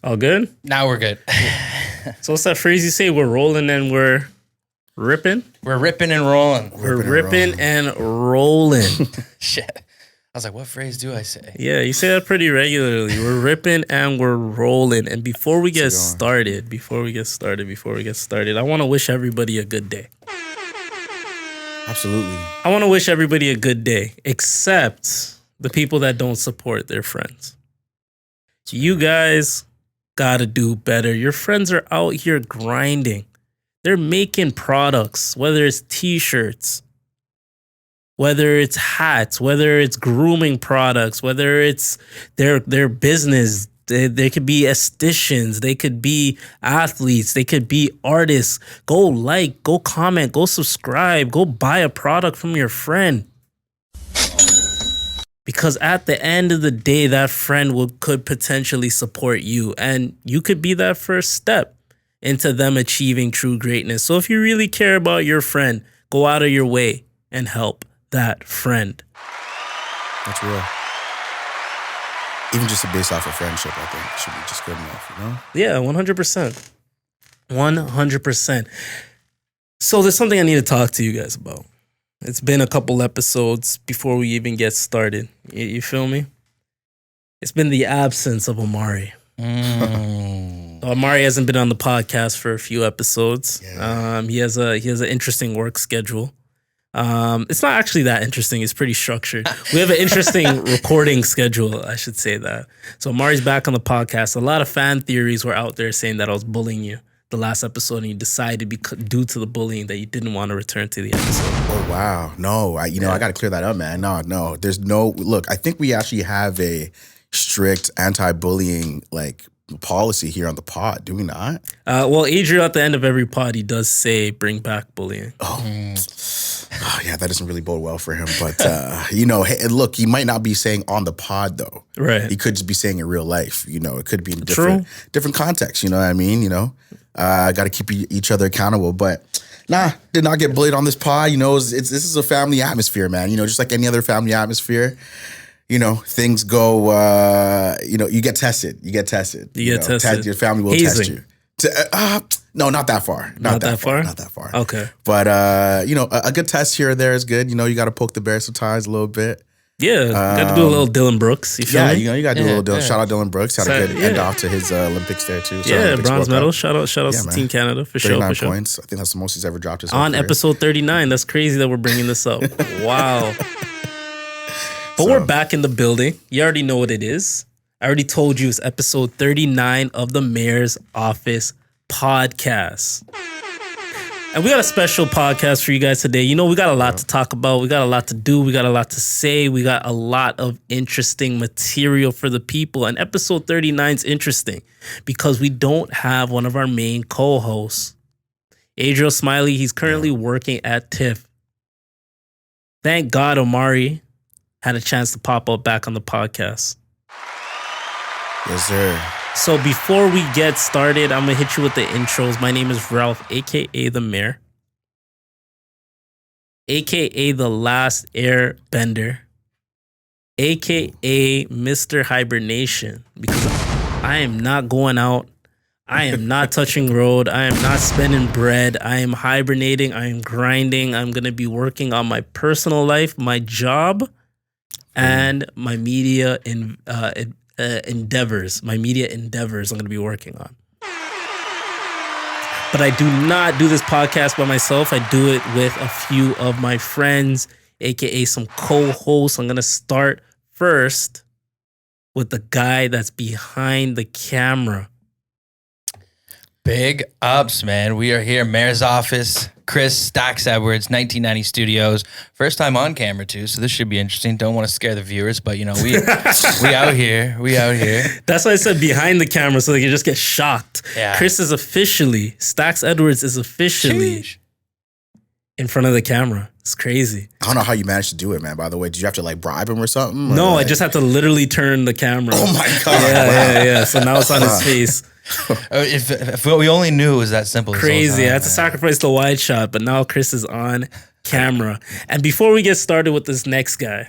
All good? Now we're good. So what's that phrase you say? We're rolling and we're ripping? We're ripping and rolling. We're ripping and rolling. Shit. I was like, what phrase do I say? Yeah, you say that pretty regularly. We're ripping and we're rolling. And before we get started, I want to wish everybody a good day. Absolutely. I want to wish everybody a good day, except the people that don't support their friends. You guys got to do better. Your friends are out here grinding. They're making products, whether it's t-shirts, whether it's hats, whether it's grooming products, whether it's their business. They could be estheticians. They could be athletes. They could be artists. Go like, go comment, go subscribe, go buy a product from your friend. Because at the end of the day, that friend could potentially support you. And you could be that first step into them achieving true greatness. So if you really care about your friend, go out of your way and help that friend. That's real. Even just based off of friendship, I think it should be just good enough, you know? Yeah, 100%. 100%. So there's something I need to talk to you guys about. It's been a couple episodes before we even get started. You feel me? It's been the absence of Omari. Omari hasn't been on the podcast for a few episodes. Yeah. He has an interesting work schedule. It's not actually that interesting. It's pretty structured. We have an interesting recording schedule, I should say that. So Omari's back on the podcast. A lot of fan theories were out there saying that I was bullying you the last episode, and you decided due to the bullying that you didn't want to return to the episode. Oh, wow. No, I got to clear that up, man. No. There's no, look, I think we actually have a strict anti-bullying, policy here on the pod. Do we not? Well, Adriel, at the end of every pod, he does say, bring back bullying. Oh, yeah, that doesn't really bode well for him. But, hey, look, he might not be saying on the pod, though. Right. He could just be saying in real life. It could be in different contexts. You know what I mean? Got to keep each other accountable. But, did not get bullied on this pod. This is a family atmosphere, man. Just like any other family atmosphere. Things go, you get tested. You get tested. Your family will test you. No, not that far. Not that far. Not that far. Okay. But, a good test here or there is good. You got to poke the bear sometimes a little bit. Yeah. Got to do a little Dylan Brooks. You feel me? You got to do a little Dylan. Shout out Dylan Brooks. Had a good end off to his Olympics there, too. Bronze medal. Shout out to Team Canada for sure. 39 points. I think that's the most he's ever dropped his on career. episode 39. That's crazy that we're bringing this up. Wow. But we're back in the building. You already know what it is. I already told you it's episode 39 of the Mayor's Office podcast. And we got a special podcast for you guys today. We got a lot to talk about. We got a lot to do. We got a lot to say. We got a lot of interesting material for the people. And episode 39 is interesting because we don't have one of our main co-hosts. Adriel Smiley, he's currently working at TIFF. Thank God Omari had a chance to pop up back on the podcast. Yes, sir. So before we get started, I'm going to hit you with the intros. My name is Ralph, a.k.a. The Mayor, a.k.a. The Last Airbender, a.k.a. Mr. Hibernation, because I am not going out. I am not touching road. I am not spending bread. I am hibernating. I am grinding. I'm going to be working on my personal life, my job, and my media endeavors. My media endeavors I'm going to be working on. But I do not do this podcast by myself. I do it with a few of my friends, aka some co-hosts. I'm going to start first with the guy that's behind the camera. Big ups, man. We are here, Mayor's Office, Chris Stacks Edwards, 1990 Studios. First time on camera, too, so this should be interesting. Don't want to scare the viewers, but, we out here. We out here. That's why I said behind the camera, so they can just get shocked. Yeah. Chris is officially, Stacks Edwards is officially in front of the camera. It's crazy. I don't know how you managed to do it, man, by the way. Did you have to, bribe him or something? No, I just had to literally turn the camera. Oh, my God. Yeah. So now it's on his face. If what we only knew was that simple. Crazy. I had to sacrifice the wide shot, but now Chris is on camera. And before we get started with this next guy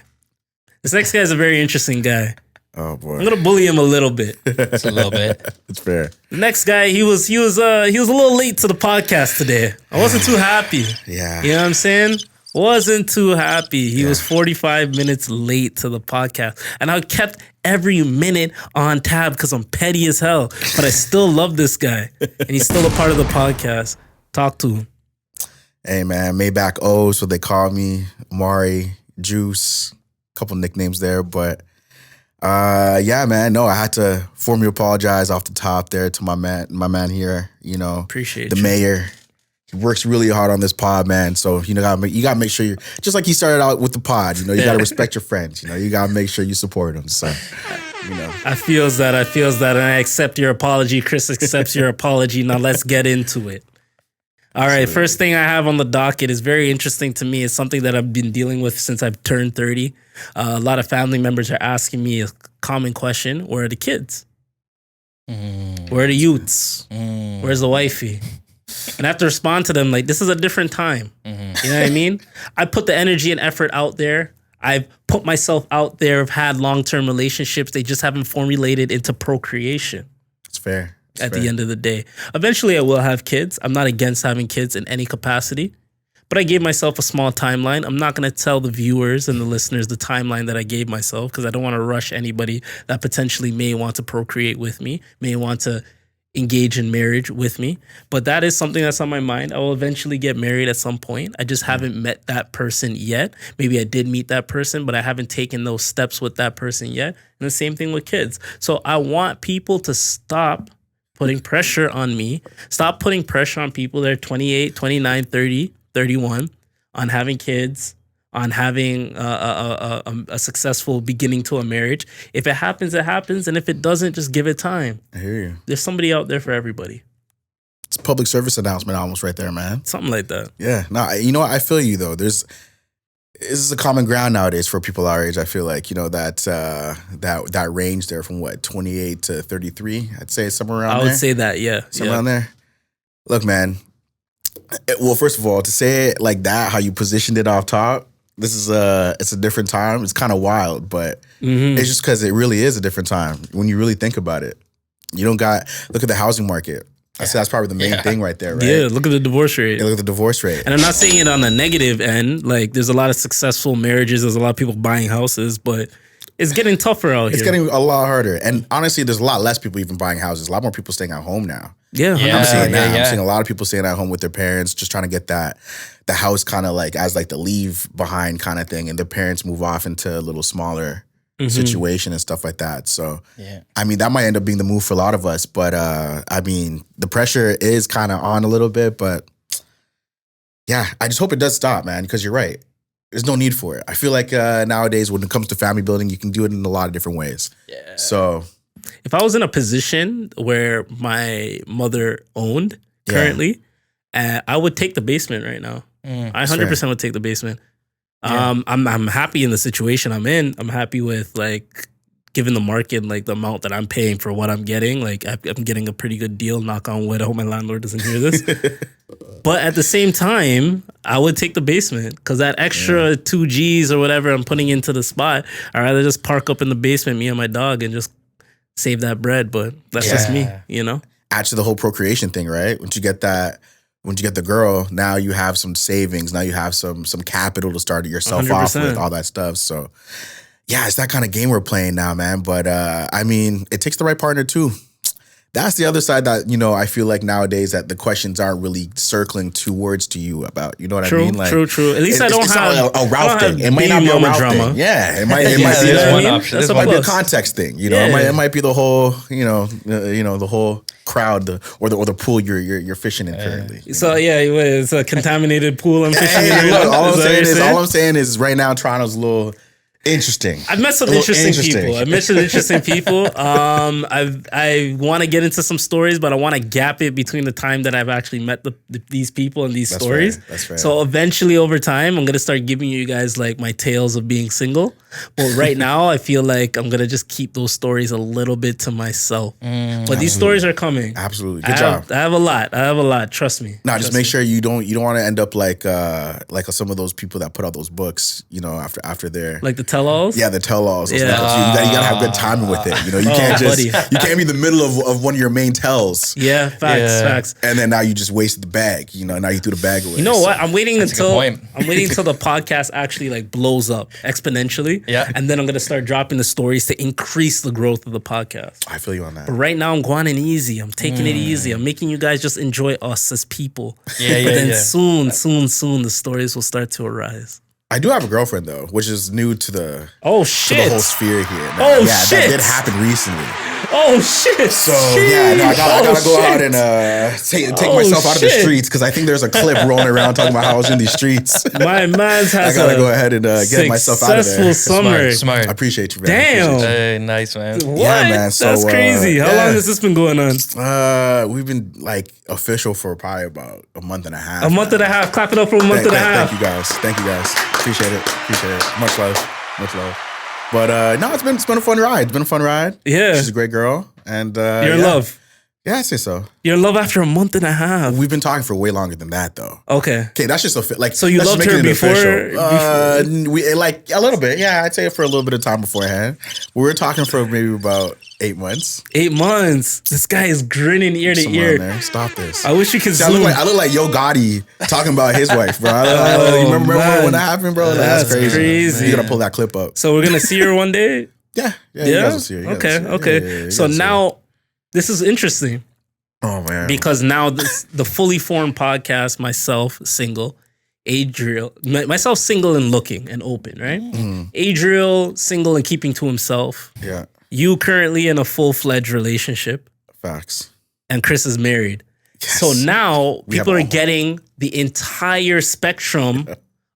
is a very interesting guy. Oh boy. I'm gonna bully him a little bit. It's a little bit. It's fair. The next guy, he was a little late to the podcast today. I wasn't too happy. Yeah. You know what I'm saying? Wasn't too happy. He was 45 minutes late to the podcast. And I kept every minute on tab because I'm petty as hell. But I still love this guy. And he's still a part of the podcast. Talk to him. Hey man, Maybach O, so they call me. Omari, Juice, a couple nicknames there, but yeah, man. No, I had to formally apologize off the top there to my man here. You know, Appreciate the you. mayor. He works really hard on this pod, man. So you gotta make sure you're just like he started out with the pod. You know, you gotta respect your friends. You know, you gotta make sure you support them. So, you know, I feels that, and I accept your apology. Chris accepts your apology. Now let's get into it. All right, first thing I have on the docket is very interesting to me. It's something that I've been dealing with since I've turned 30. A lot of family members are asking me a common question: where are the kids? Where are the youths? Where's the wifey? And I have to respond to them like, this is a different time. You know what I mean? I put the energy and effort out there. I've put myself out there. I've had long-term relationships. They just haven't formulated into procreation. it's fair. At the end of the day. Eventually, I will have kids. I'm not against having kids in any capacity, but I gave myself a small timeline. I'm not going to tell the viewers and the listeners the timeline that I gave myself because I don't want to rush anybody that potentially may want to procreate with me, may want to engage in marriage with me. But that is something that's on my mind. I will eventually get married at some point. I just haven't met that person yet. Maybe I did meet that person, but I haven't taken those steps with that person yet. And the same thing with kids. So I want people to stop putting pressure on me. Stop putting pressure on people that are 28, 29, 30, 31 on having kids, on having a successful beginning to a marriage. If it happens, it happens. And if it doesn't, just give it time. I hear you. There's somebody out there for everybody. It's a public service announcement almost right there, man. Something like that. Yeah. No, you know what? I feel you though. This is a common ground nowadays for people our age. I feel like, you know, that range there from what, 28 to 33, I'd say somewhere around there. I would say that, yeah. Somewhere around there. Look, man. Well, first of all, to say it like that, how you positioned it off top, it's a different time. It's kind of wild, but it's just because it really is a different time when you really think about it. You don't look at the housing market. I say that's probably the main thing right there, right? Yeah, look at the divorce rate. Yeah, look at the divorce rate. And I'm not saying it on the negative end. Like, there's a lot of successful marriages. There's a lot of people buying houses, but it's getting tougher out here. It's getting a lot harder. And honestly, there's a lot less people even buying houses. A lot more people staying at home now. Yeah, I'm seeing that. Yeah. I'm seeing a lot of people staying at home with their parents, just trying to get the house kind of like as like the leave behind kind of thing. And their parents move off into a little smaller situation and stuff like that. So, I mean, that might end up being the move for a lot of us. But, I mean, the pressure is kind of on a little bit. But, yeah, I just hope it does stop, man, because you're right. There's no need for it. I feel like nowadays when it comes to family building, you can do it in a lot of different ways. Yeah. So if I was in a position where my mother owned currently, I would take the basement right now. I 100% would take the basement. I'm happy in the situation I'm in. I'm happy with like given the market like the amount that I'm paying for what I'm getting. Like I'm getting a pretty good deal. Knock on wood. I hope my landlord doesn't hear this. But at the same time, I would take the basement because that extra 2 G's or whatever I'm putting into the spot, I'd rather just park up in the basement, me and my dog, and just save that bread. But that's just me, you know? Add to the whole procreation thing, right? Once you get the girl, now you have some savings. Now you have some capital to start yourself 100%. off with, all that stuff. So, yeah, it's that kind of game we're playing now, man. But, I mean, it takes the right partner, too. That's the other side that, you know, I feel like nowadays that the questions aren't really circling towards to you about. You know what I mean? Like, true. At least I don't have a route thing. It might not be a route drama. thing. Yeah, it might be there's one option. It might be a context thing. You know, it might be the whole, the whole crowd, or the pool you're fishing in currently. So it's a contaminated pool I'm fishing in. Look, all I'm saying is right now Toronto's a little interesting. I've met some interesting people. I want to get into some stories, but I want to gap it between the time that I've actually met these people and these stories. That's fair. So eventually over time, I'm going to start giving you guys like my tales of being single. But right now, I feel like I'm going to just keep those stories a little bit to myself. But these stories are coming. Absolutely. Good job. I have a lot. Trust me. No, just make sure you don't want to end up like some of those people that put out those books, you know, after they're like the tell-alls? Yeah, the tell-alls. Yeah. You gotta have good timing with it. You know, you can't you can't be in the middle of one of your main tells. Yeah, facts. And then now you just wasted the bag. You know, now you threw the bag away. You know what? I'm waiting until point. the podcast actually like blows up exponentially. Yeah. And then I'm gonna start dropping the stories to increase the growth of the podcast. I feel you on that. But right now I'm going in easy. I'm taking it easy. I'm making you guys just enjoy us as people. But then soon the stories will start to arise. I do have a girlfriend though, which is new to the whole sphere here. Now, that did happen recently. Oh shit! So I gotta go out and take myself out of the streets because I think there's a clip rolling around talking about how I was in these streets. My man's has I gotta go ahead and get myself out of there. Summer. Smart. I appreciate you, man. Damn. Hey, nice, man. What? Yeah, man. So, that's crazy. How long has this been going on? We've been like official for probably about a month and a half. A month and a half. Clap it up for a month and a half. Thank you guys. Appreciate it. Much love. But no, it's been a fun ride. It's been a fun ride. Yeah. She's a great girl. And you're in love. Yeah, I say so. You're in love after a month and a half. We've been talking for way longer than that, though. Okay, that's just So you loved her before? We like a little bit. Yeah, I'd say for a little bit of time beforehand. We were talking for maybe about 8 months. 8 months. This guy is grinning ear to ear. Man. Stop this. I wish you could zoom. I look like Yo Gotti talking about his wife, bro. You remember when that happened, bro? That's crazy. You gotta pull that clip up. So we're gonna see her one day. Yeah. You guys will see her. Okay. Yeah, so now, this is interesting. Oh man! Because now the fully formed podcast, myself single, Adriel, myself single and looking and open, right? Adriel single and keeping to himself. Yeah. You currently in a full-fledged relationship. Facts. And Chris is married. Yes. So now people are getting the entire spectrum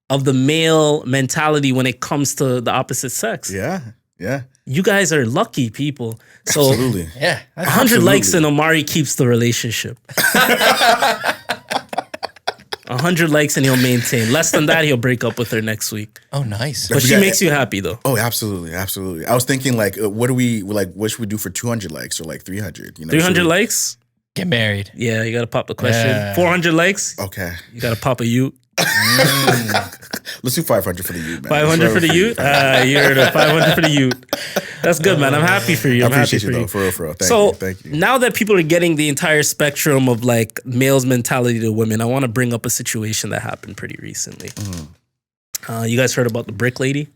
of the male mentality when it comes to the opposite sex. Yeah. You guys are lucky people. So Absolutely. Yeah. 100 likes and Omari keeps the relationship. 100 likes and he'll maintain. Less than that, he'll break up with her next week. Oh, nice. But she makes you happy though. Oh, absolutely. I was thinking like, what should we do for 200 likes or like 300? 300 likes? Get married. Yeah, you got to pop the question. Yeah. 400 likes? Okay. You got to pop a ute. Let's do 500 for the ute, man. 500 for the ute? You heard it. 500 for the ute. That's good, man. I'm happy for you. I appreciate you, though. For real. Thank you. Now that people are getting the entire spectrum of like male's mentality to women, I want to bring up a situation that happened pretty recently. You guys heard about the brick lady?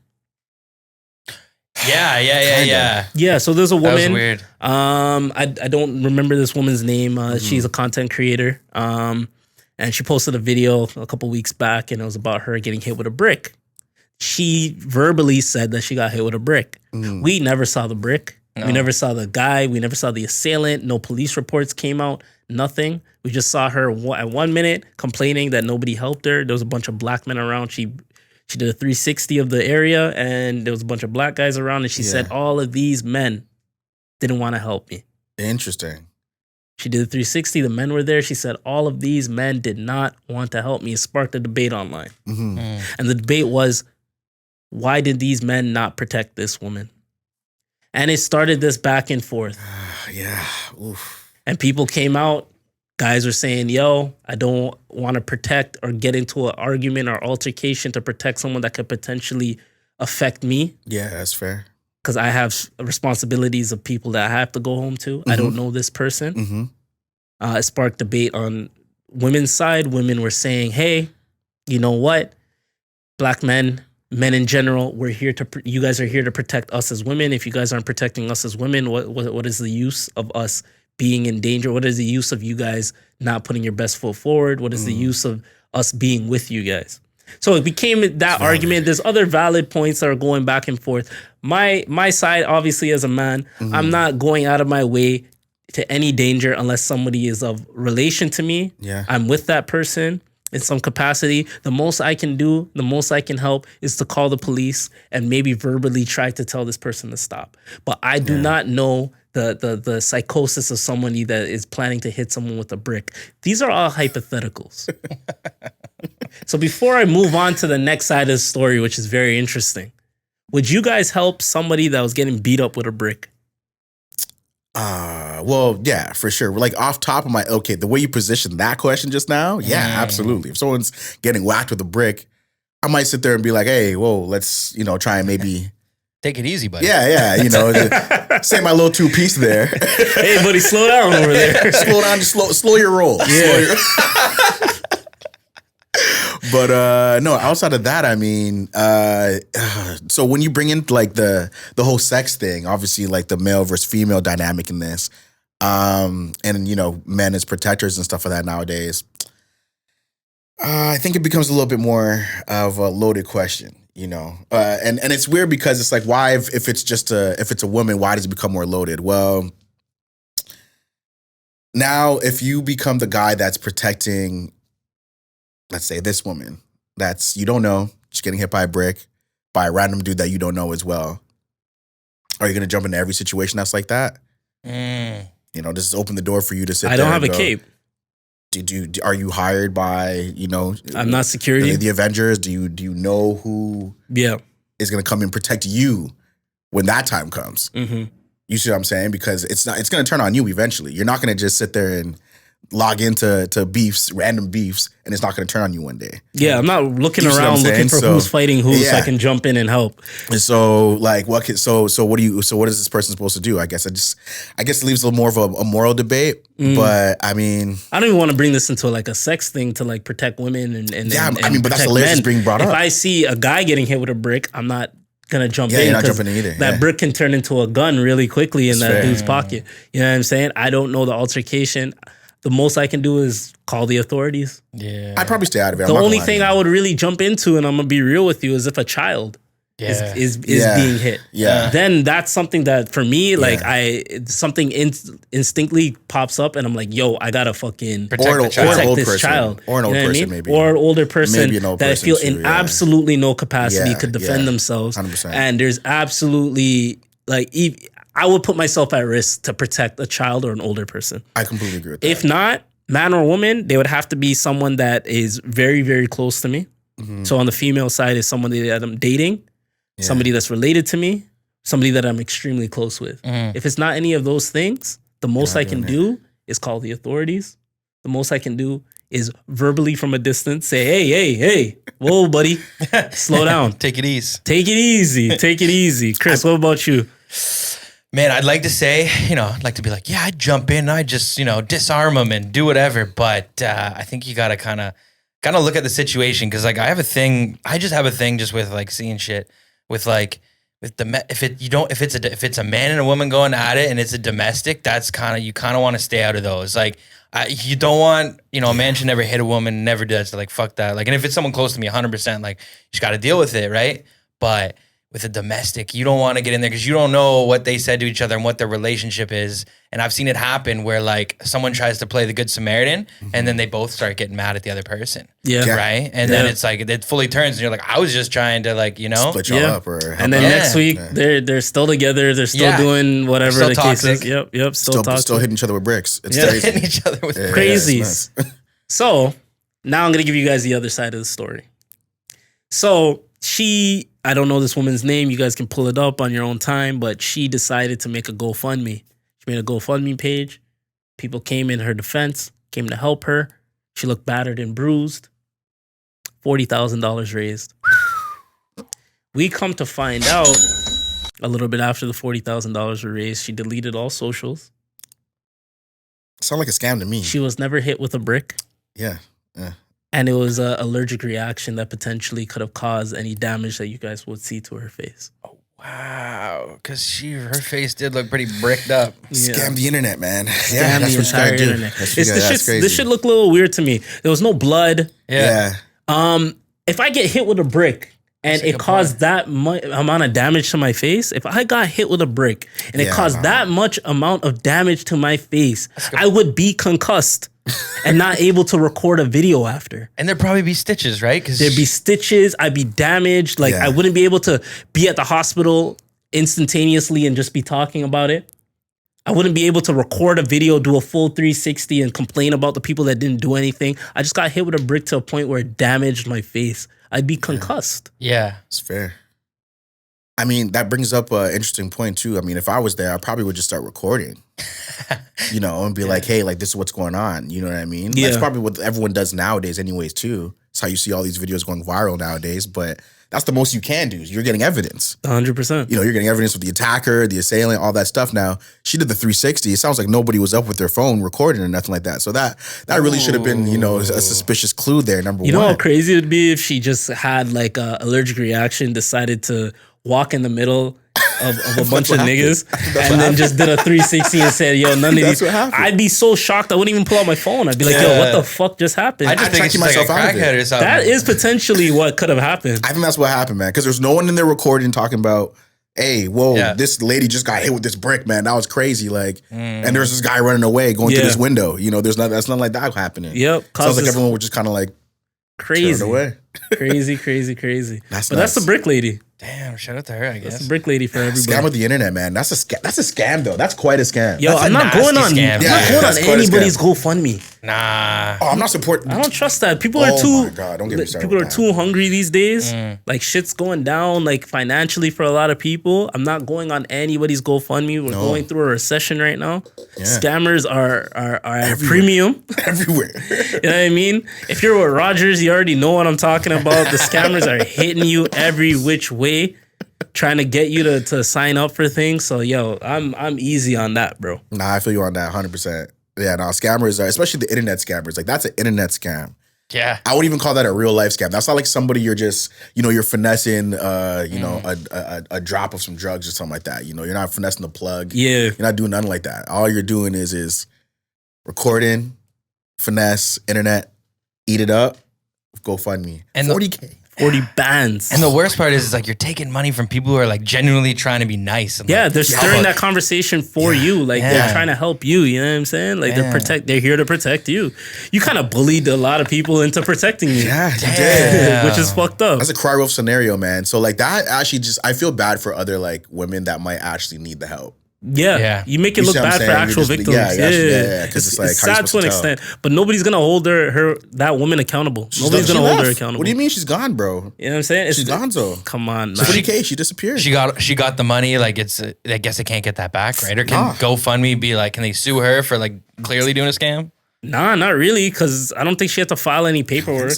Yeah. Yeah, so there's a woman. That was weird. I don't remember this woman's name. She's a content creator. And she posted a video a couple weeks back, and it was about her getting hit with a brick. She verbally said that she got hit with a brick. We never saw the brick. No. We never saw the guy. We never saw the assailant. No police reports came out. Nothing. We just saw her at 1 minute complaining that nobody helped her. There was a bunch of black men around. She did a 360 of the area, and there was a bunch of black guys around, and she said all of these men didn't want to help me. Interesting. She did a 360. The men were there. She said, all of these men did not want to help me. It sparked a debate online. And the debate was, why did these men not protect this woman? And it started this back and forth. Oof. And people came out. Guys were saying, yo, I don't want to protect or get into an argument or altercation to protect someone that could potentially affect me. Yeah, that's fair. Because I have responsibilities of people that I have to go home to. I don't know this person. It sparked debate on women's side. Women were saying, hey, you know what? Black men in general, you guys are here to protect us as women. If you guys aren't protecting us as women, what is the use of us being in danger? What is the use of you guys not putting your best foot forward? What is the use of us being with you guys? So it became that argument. There's other valid points that are going back and forth. My side, obviously, as a man, I'm not going out of my way to any danger unless somebody is of relation to me. Yeah. I'm with that person in some capacity. The most I can do, the most I can help is to call the police and maybe verbally try to tell this person to stop. But I do not know the psychosis of somebody that is planning to hit someone with a brick. These are all hypotheticals. So before I move on to the next side of the story, which is very interesting, would you guys help somebody that was getting beat up with a brick? Well, yeah, for sure. Like off top of the way you positioned that question just now, absolutely. If someone's getting whacked with a brick, I might sit there and be like, hey, whoa, let's, try and maybe Take it easy, buddy. Yeah, say my little 2-piece there. Hey, buddy, slow down over there. Slow down, just slow your roll. Yeah. But no, outside of that, I mean, so when you bring in like the whole sex thing, obviously like the male versus female dynamic in this, and men as protectors and stuff like that nowadays, I think it becomes a little bit more of a loaded question. And it's weird because it's like, why if it's a woman, why does it become more loaded? Well, now if you become the guy that's protecting, let's say this woman that's you don't know, just getting hit by a brick by a random dude that you don't know as well, are you gonna jump into every situation that's like that? Does this open the door for you to sit? I don't have a cape. Are you hired by I'm not security. The Avengers? Do you know who is going to come and protect you when that time comes? Mm-hmm. You see what I'm saying? Because it's going to turn on you eventually. You're not going to just sit there and log into random beefs, and it's not going to turn on you one day. Yeah, I'm not looking around looking for who's fighting who, so I can jump in and help. And so, like, what is this person supposed to do? I guess it leaves a little more of a moral debate. But I mean, I don't even want to bring this into like a sex thing to like protect women and but that's hilarious being brought up. If I see a guy getting hit with a brick, I'm not gonna jump in. You're not jumping in either. That brick can turn into a gun really quickly in that dude's pocket. You know what I'm saying? I don't know the altercation. The most I can do is call the authorities. Yeah, I'd probably stay out of it. The only thing I would really jump into, and I'm gonna be real with you, is if a child is being hit. Yeah, then that's something that for me, like something instinctively pops up, and I'm like, yo, I gotta fucking protect this child, or an old person, maybe, or an older person that I feel too, in absolutely no capacity could defend themselves. 100%. And there's absolutely like. I would put myself at risk to protect a child or an older person. I completely agree with that. If not, man or woman, they would have to be someone that is very, very close to me. Mm-hmm. So on the female side is somebody that I'm dating, somebody that's related to me, somebody that I'm extremely close with. Mm-hmm. If it's not any of those things, the most I can do is call the authorities. The most I can do is verbally from a distance say, hey, whoa, buddy, slow down. Take it easy. Take it easy. Chris, what about you? Man, I'd like to say, I'd like to be like, I'd jump in, I'd just, disarm them and do whatever. But I think you got to kind of look at the situation. Cause like I just have a thing just with like seeing shit with like, if it's a man and a woman going at it and it's a domestic, that's you kind of want to stay out of those. Like you don't want, a man should never hit a woman, never do that. So like, fuck that. Like, and if it's someone close to me, 100%, like you just got to deal with it. Right. But with a domestic, you don't want to get in there because you don't know what they said to each other and what their relationship is. And I've seen it happen where like someone tries to play the good Samaritan and then they both start getting mad at the other person. Yeah. Right. And then it's like, it fully turns and you're like, I was just trying to like, split y'all up and then next week they're still together. They're still doing whatever the case is. Yep. Still toxic. Still hitting each other with bricks. It's crazy. Hitting each other with crazies. So now I'm going to give you guys the other side of the story. So I don't know this woman's name. You guys can pull it up on your own time, but she decided to make a GoFundMe. She made a GoFundMe page. People came in her defense, came to help her. She looked battered and bruised. $40,000 raised. We come to find out a little bit after the $40,000 were raised, she deleted all socials. Sound like a scam to me. She was never hit with a brick. Yeah. And it was an allergic reaction that potentially could have caused any damage that you guys would see to her face. Oh, wow. Because her face did look pretty bricked up. Scam the internet, man. Scam the entire internet. This shit looked a little weird to me. There was no blood. Yeah. If I get hit with a brick and it caused that much amount of damage to my face, if I got hit with a brick and it caused that much amount of damage to my face, I would be concussed. And not able to record a video after. And there'd probably be stitches, right? There'd be stitches. I'd be damaged. Like I wouldn't be able to be at the hospital instantaneously and just be talking about it. I wouldn't be able to record a video, do a full 360 and complain about the people that didn't do anything. I just got hit with a brick to a point where it damaged my face. I'd be concussed. Yeah. It's fair. I mean, that brings up an interesting point too. I mean, if I was there, I probably would just start recording, and be like, hey, like this is what's going on. You know what I mean? Yeah. That's probably what everyone does nowadays anyways too. It's how you see all these videos going viral nowadays. But that's the most you can do. You're getting evidence. 100%. You know, you're getting evidence with the attacker, the assailant, all that stuff. Now, she did the 360. It sounds like nobody was up with their phone recording or nothing like that. So that really should have been, you know, a suspicious clue there, number one. You know how crazy it would be if she just had like a allergic reaction, decided to walk in the middle of a bunch of niggas and then just did a 360 and said, yo, none of these. I'd be so shocked. I wouldn't even pull out my phone. I'd be like, yo, what the fuck just happened? I just think it's myself like a crackhead or something. That is potentially what could have happened. I think that's what happened, man. Because there's no one in there recording talking about, hey, whoa, this lady just got hit with this brick, man. That was crazy. Like, and there's this guy running away going through this window. You know, that's nothing like that happening. Yep. Sounds like everyone was just kind of like crazy away. crazy. That's the brick lady. Damn, shout out to her, I guess. That's the brick lady for everybody. Scam with the internet, man. That's a scam, though. That's quite a scam. Yo, I'm not going on anybody's GoFundMe. Nah. Oh, I'm not supporting. I don't trust that. People are too. Oh my God, don't get me started. People are too hungry these days. Like shit's going down, like financially for a lot of people. I'm not going on anybody's GoFundMe. We're going through a recession right now. Yeah. Scammers are at premium everywhere. You know what I mean? If you're with Rogers, you already know what I'm talking about. The scammers are hitting you every which way, trying to get you to sign up for things. So yo, I'm easy on that, bro. Nah, I feel you on that 100%. Yeah, no, scammers are, especially the internet scammers. Like that's an internet scam. Yeah, I wouldn't even call that a real life scam. That's not like somebody you're just, you know, you're finessing, a drop of some drugs or something like that. You know, you're not finessing the plug. Yeah, you're not doing nothing like that. All you're doing is recording, finesse, internet, eat it up, GoFundMe, and 40K. 40 bands. And the worst part is like you're taking money from people who are like genuinely trying to be nice. And they're stirring that conversation for you. Like they're trying to help you. You know what I'm saying? Like they're here to protect you. You kind of bullied a lot of people into protecting you. Yeah, you did. Which is fucked up. That's a cry wolf scenario, man. So like that actually I feel bad for other like women that might actually need the help. Yeah, you make it look bad for actual victims. Yeah, because it's like it's sad to an extent, but nobody's gonna hold that woman accountable. Nobody's gonna hold her accountable. What do you mean she's gone, bro? You know what I'm saying? She's gone, so come on, man. 40K, she disappeared. She got the money. Like I guess they can't get that back, right? Or can GoFundMe be like, can they sue her for like clearly doing a scam? Nah, not really, because I don't think she had to file any paperwork.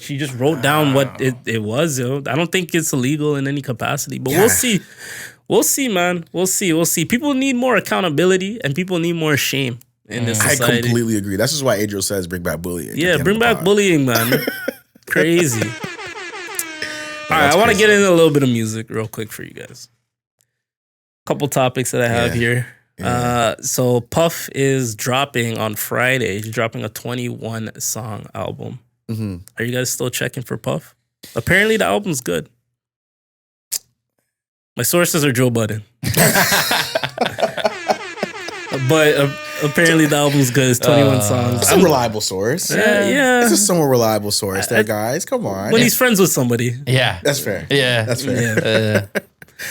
She just wrote down what it was. Yo. I don't think it's illegal in any capacity, but we'll see. We'll see, man. We'll see. People need more accountability and people need more shame in this society. I completely agree. That's just why Adriel says bring back bullying. Yeah, bring back bullying, man. Crazy. All right, I want to get into a little bit of music real quick for you guys. Couple topics that I have here. Yeah. So Puff is dropping on Friday. He's dropping a 21 song album. Mm-hmm. Are you guys still checking for Puff? Apparently the album's good. My sources are Joe Budden. But apparently the album's good. It's 21 songs. It's a reliable source. Yeah. It's a somewhat reliable source there, guys. Come on. When he's friends with somebody. Yeah. That's fair. Yeah. That's fair.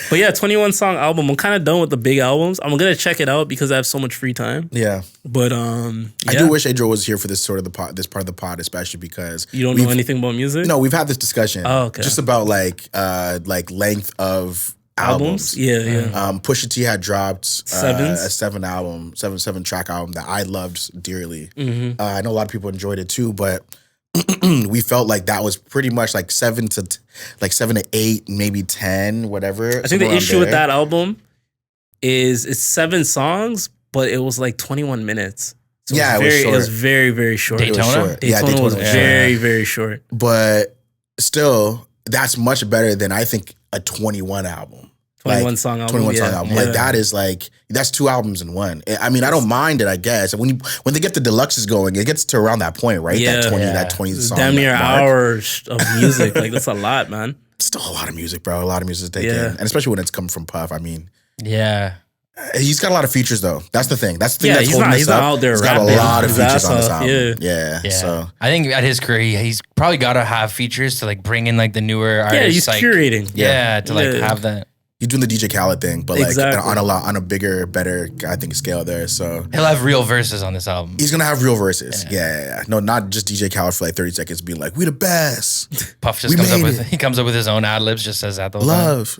But yeah, 21 song album. I'm kind of done with the big albums. I'm going to check it out because I have so much free time. Yeah. But I do wish Adriel was here for this part of the pod, especially because you don't know anything about music? No, we've had this discussion. Oh, okay. Just about like length of albums. Yeah. Pusha T had dropped seven track album that I loved dearly. Mm-hmm. I know a lot of people enjoyed it too, but we felt like that was pretty much like 7 to 8, maybe 10, whatever. I think the issue with that album is it's 7 songs, but it was like 21 minutes. So it was very, very short. Daytona was very, very short. But still, that's much better than I think a 21 album. 21 song album. 21 song album. Like that is like, that's 2 albums in one. I mean, I don't mind it, I guess. When they get the deluxes going, it gets to around that point, right? Yeah. That 20 song. Damn near hours of music. Like that's a lot, man. Still a lot of music, bro. A lot of music to take in. And especially when it's coming from Puff. I mean. Yeah. He's got a lot of features though. That's the thing. That's the thing that's holding us up. He's not out there He's rapping. got a lot of features on this album. Yeah. So I think at his career, he's probably got to have features to like bring in like the newer artists. Yeah, he's like, curating. Yeah, to like have that. He's doing the DJ Khaled thing, but like on a bigger, better, I think, scale there. So he'll have real verses on this album. He's gonna have real verses. Yeah. No, not just DJ Khaled for like 30 seconds being like, "We the best." Puff just comes up with his own ad libs, just says that the whole love.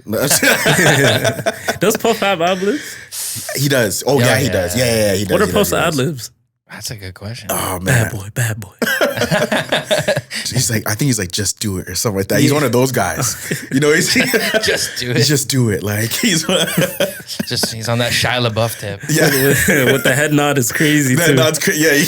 Does Puff have ad libs? He does. Oh yeah, he does. Yeah, he does. What are Puff's ad libs? That's a good question. Oh man, Bad boy. he's like, I think he's like, just do it or something like that. He's one of those guys, you know. He's Just do it. Just do it. Like he's He's on that Shia LaBeouf tip. yeah. With the head nod is crazy too. Yeah.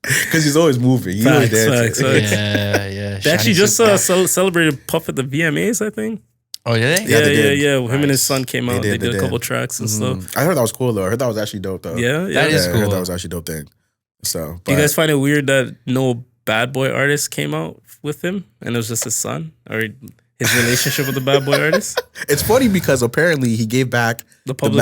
Because he's always moving. He's always dancing. Facts. Yeah. They actually just celebrated Puff at the VMAs, I think. Oh, did they? Yeah, they did. Yeah. Him and his son came out. They did, did they a couple did. tracks and stuff. I heard that was cool though. I heard that was actually dope though. Yeah. That is I cool. heard that was actually a dope thing. So, Do you guys find it weird that no bad boy artist came out with him and it was just his son or his relationship with the bad boy artist? It's funny because apparently he gave back the publishing.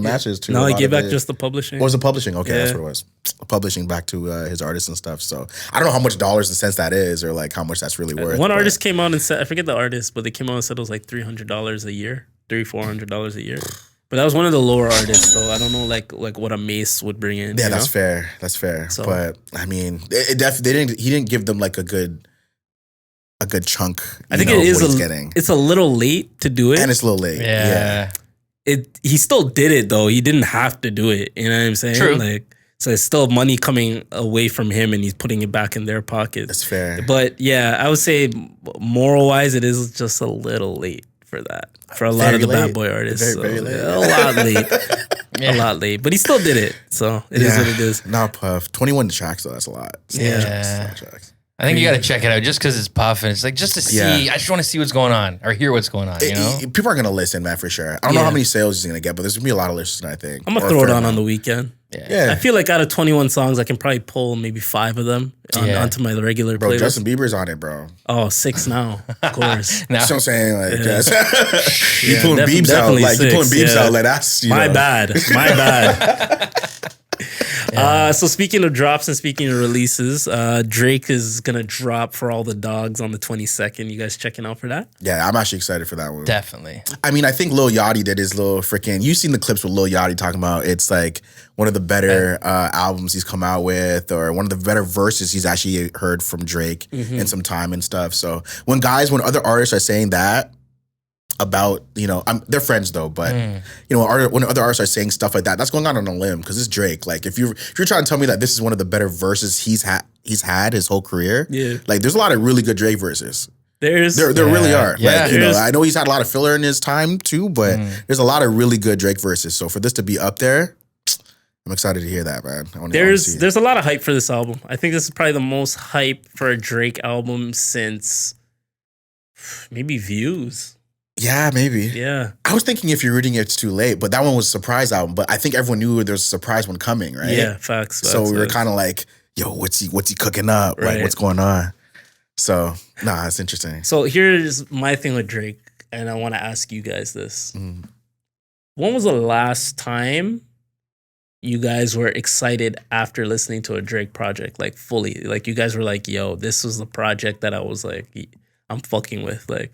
masters to. No, a he lot gave of back it. just the publishing. What was the publishing? Okay, Yeah. that's what it was. Publishing back to his artists and stuff. So I don't know how much dollars and cents that is, or like how much that's really worth. One but- artist came out and said, I forget the artist, but they came out and said it was like $300 a year, $400 a year. But that was one of the lower artists, though. I don't know, like what a Mace would bring in. Yeah, you that's know? fair. That's fair. So- But I mean, he didn't give them like a good chunk. I think it it is what he's getting, it's a little late to do it. and it's a little late. Yeah. He still did it though. He didn't have to do it. You know what I'm saying? True. Like, so it's still money coming away from him, and he's putting it back in their pockets. That's fair. But yeah, I would say moral wise, it is just a little late for that. For a lot Very of the late. bad boy artists, Very late. A lot late, a lot late. But he still did it, so it is what it is. Not Puff. 21 tracks though. That's a lot. Yeah. Tracks. I think you got to check it out just because it's Puff and it's like just to see. Yeah. I just want to see what's going on or hear what's going on. You know, People are gonna listen, man, for sure. I don't know Yeah. how many sales he's gonna get, but there's gonna be a lot of listeners, I think. I'm gonna Or throw a it fair on amount. the weekend. Yeah, I feel like out of 21 songs, I can probably pull maybe 5 of them onto my regular bro. playlist. Justin Bieber's on it, bro. Oh, 6 now, of course. now That's what I'm saying. Like, Yeah. you pulling beeps out, definitely like you pulling 6, beeps yeah. out, like that's you My know. bad. So speaking of drops and speaking of releases, Drake is gonna drop For All the Dogs on the 22nd. You guys checking out for that? Yeah, I'm actually excited for that one. definitely. I mean, I think Lil Yachty did his little freaking. You've seen the clips with Lil Yachty talking about it's like one of the better albums he's come out with, or one of the better verses he's actually heard from Drake in some time and stuff. So when other artists are saying that about, they're friends though, but when other artists are saying stuff like that, that's going out on a limb because it's Drake. Like if you're trying to tell me that this is one of the better verses he's had his whole career, like there's a lot of really good Drake verses. There really are. Yeah. Like, I know he's had a lot of filler in his time too, but there's a lot of really good Drake verses. So for this to be up there, I'm excited to hear that, man. There's a lot of hype for this album. I think this is probably the most hype for a Drake album since maybe Views. Yeah, maybe. Yeah. I was thinking If You're Reading It's Too Late, but that one was a surprise album. But I think everyone knew there was a surprise one coming, right? Yeah, facts. So we were kind of like, yo, what's he cooking up? Right. Like, what's going on? So, it's interesting. So here's my thing with Drake, and I want to ask you guys this. When was the last time you guys were excited after listening to a Drake project, like fully? Like you guys were like, yo, this was the project that I was like, I'm fucking with. Like,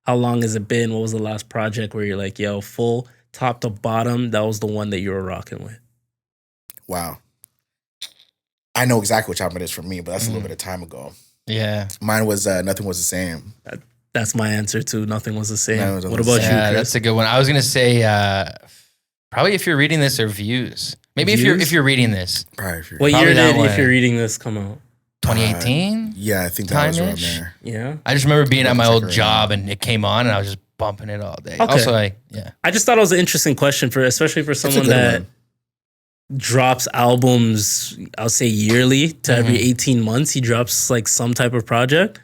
how long has it been? What was the last project where you're like, yo, full top to bottom, that was the one that you were rocking with? Wow. I know exactly which album it is for me, but that's a little bit of time ago. Yeah. Mine was Nothing Was the Same. That's my answer too. Nothing was the same. What What about you, Yeah, Chris? that's a good one. I was gonna say probably If You're Reading This or Views. Maybe Views? if you're reading this. Probably. What Probably year that did one. If You're Reading This come out? 2018. Yeah, I think that was around Time-ish? there. Yeah. I just remember being at my Check old it right job and it came on and I was just bumping it all day. Okay. Also, yeah. I just thought it was an interesting question especially for someone good that one. drops albums, I'll say yearly to every 18 months. He drops like some type of project.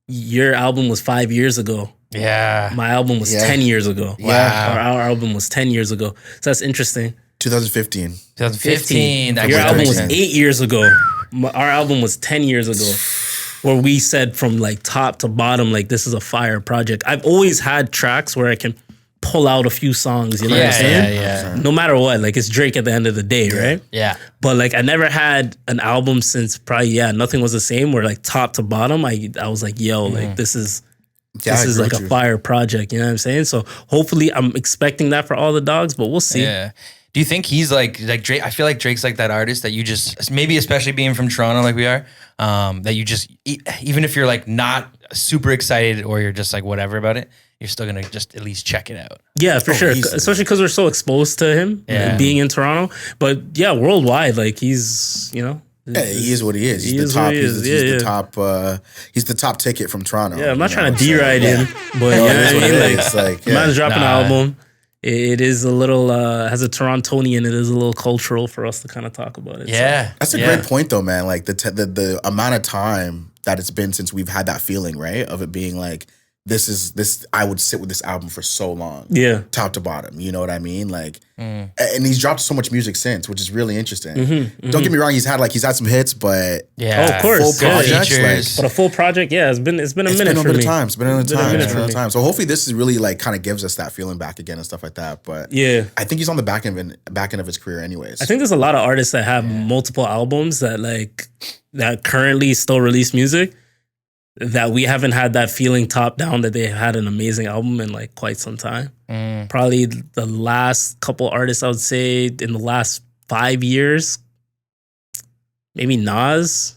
Your album was 5 years ago. Yeah. My album was 10 years ago. Wow. Our album was 10 years ago. So that's interesting. 2015. 2015. That Your was album was 10. 8 years ago. Our album was 10 years ago. Where we said from like top to bottom, like this is a fire project. I've always had tracks where I can pull out a few songs, you know what I'm saying? Yeah. No matter what, like it's Drake at the end of the day, right? Yeah. But like I never had an album since probably Nothing Was the Same where like top to bottom I was like, yo, like this is like a fire project, you know what I'm saying? So hopefully I'm expecting that for All the Dogs, but we'll see. Yeah. Do you think he's like Drake? I feel like Drake's like that artist that you just, maybe especially being from Toronto like we are, that you just, even if you're like not super excited or you're just like whatever about it, you're still gonna just at least check it out. Yeah, for sure. easily. Especially because we're so exposed to him being in Toronto. But yeah, worldwide, like he's, you know. Yeah, he is what he is. He's the top. He's the top ticket from Toronto. Yeah, I'm not trying to deride him, but No, you it know is what what I mean? it Like, is. Like, man's dropping an Nah. album. It is a little has a Torontonian. It is a little cultural for us to kind of talk about it. Yeah, That's a great point, though, man. Like the amount of time that it's been since we've had that feeling, right, of it being like this. I would sit with this album for so long, Yeah. top to bottom. You know what I mean? Like, and he's dropped so much music since, which is really interesting. Don't get me wrong, he's had some hits, but yeah. Oh, of course. full Yeah. projects, Features. But a full project, yeah, it's been a it's minute been a for bit me. of time. It's been a minute for me. time. So hopefully this is really like kind of gives us that feeling back again and stuff like that. But Yeah. I think he's on the back end of his career, anyways. I think there's a lot of artists that have multiple albums that currently still release music that we haven't had that feeling top down that they had an amazing album in like quite some time. Probably the last couple artists I would say in the last 5 years, maybe Nas.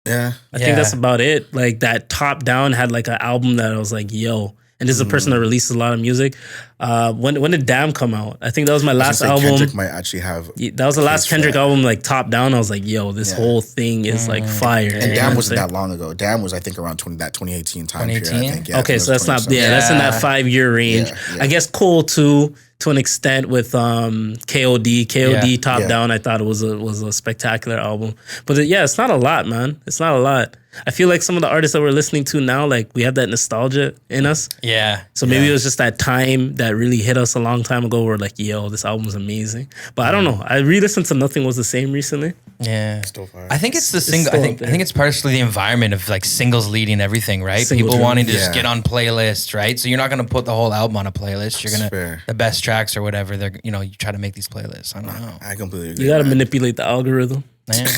Yeah. I think that's about it. Like that top down had like an album that I was like, yo. And this is a person that releases a lot of music. When did Damn come out? I think that was my last album. Kendrick might actually have. That was the last Kendrick album, like top down. I was like, yo, this whole thing is like fire. And Damn wasn't that long ago. Damn was, I think, around 2018 time period. I 2018? think. Yeah, Okay, so that's not, 2017. that's in that 5-year range. Yeah. I guess Cole too, to an extent with KOD. KOD top Yeah. down, I thought it was a spectacular album. But it's not a lot, man. It's not a lot. I feel like some of the artists that we're listening to now, like we have that nostalgia in us. Yeah. So maybe it was just that time that really hit us a long time ago. We're like, yo, this album's amazing. But I don't know. I re-listened to Nothing Was the Same recently. Yeah. Still fire. I think it's the single. still I up there. think it's partially the environment of like singles leading everything, right? Single People trend. wanting to just Yeah. get on playlists, right? So you're not gonna put the whole album on a playlist. You're That's gonna fair. the best tracks or whatever. You try to make these playlists. I don't know. I completely agree. You got to man. manipulate the algorithm. Man.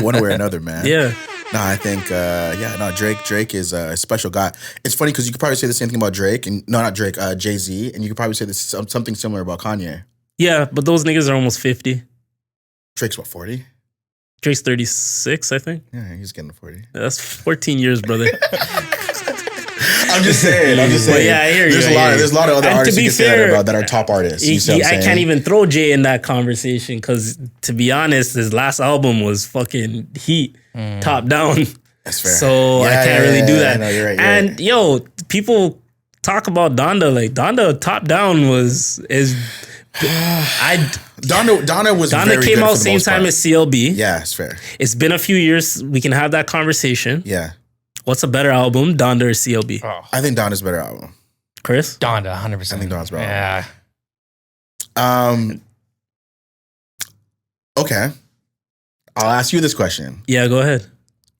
One way or another, man. Yeah. No, I think, Drake is a special guy. It's funny because you could probably say the same thing about Drake, and no, not Drake, Jay-Z, and you could probably say something similar about Kanye. Yeah, but those niggas are almost 50. Drake's what, 40? Drake's 36, I think. Yeah, he's getting to 40. That's 14 years, brother. I'm just saying. But yeah, I hear you. There's a lot of other And to artists you be can say that fair, about that are top artists. You see what I'm I saying? can't even throw Jay in that conversation because, to be honest, his last album was fucking heat, top down. That's fair. So I Yeah, can't really do that. No, you're right. And yo, people talk about Donda. Like Donda, top down Donna was very came good out for the same most time part. as CLB. Yeah, it's fair. It's been a few years. We can have that conversation. Yeah. What's a better album, Donda or CLB? I think Donda's better album. Chris? Donda, 100%. I think Donda's better. Yeah. Okay. I'll ask you this question. Yeah, go ahead.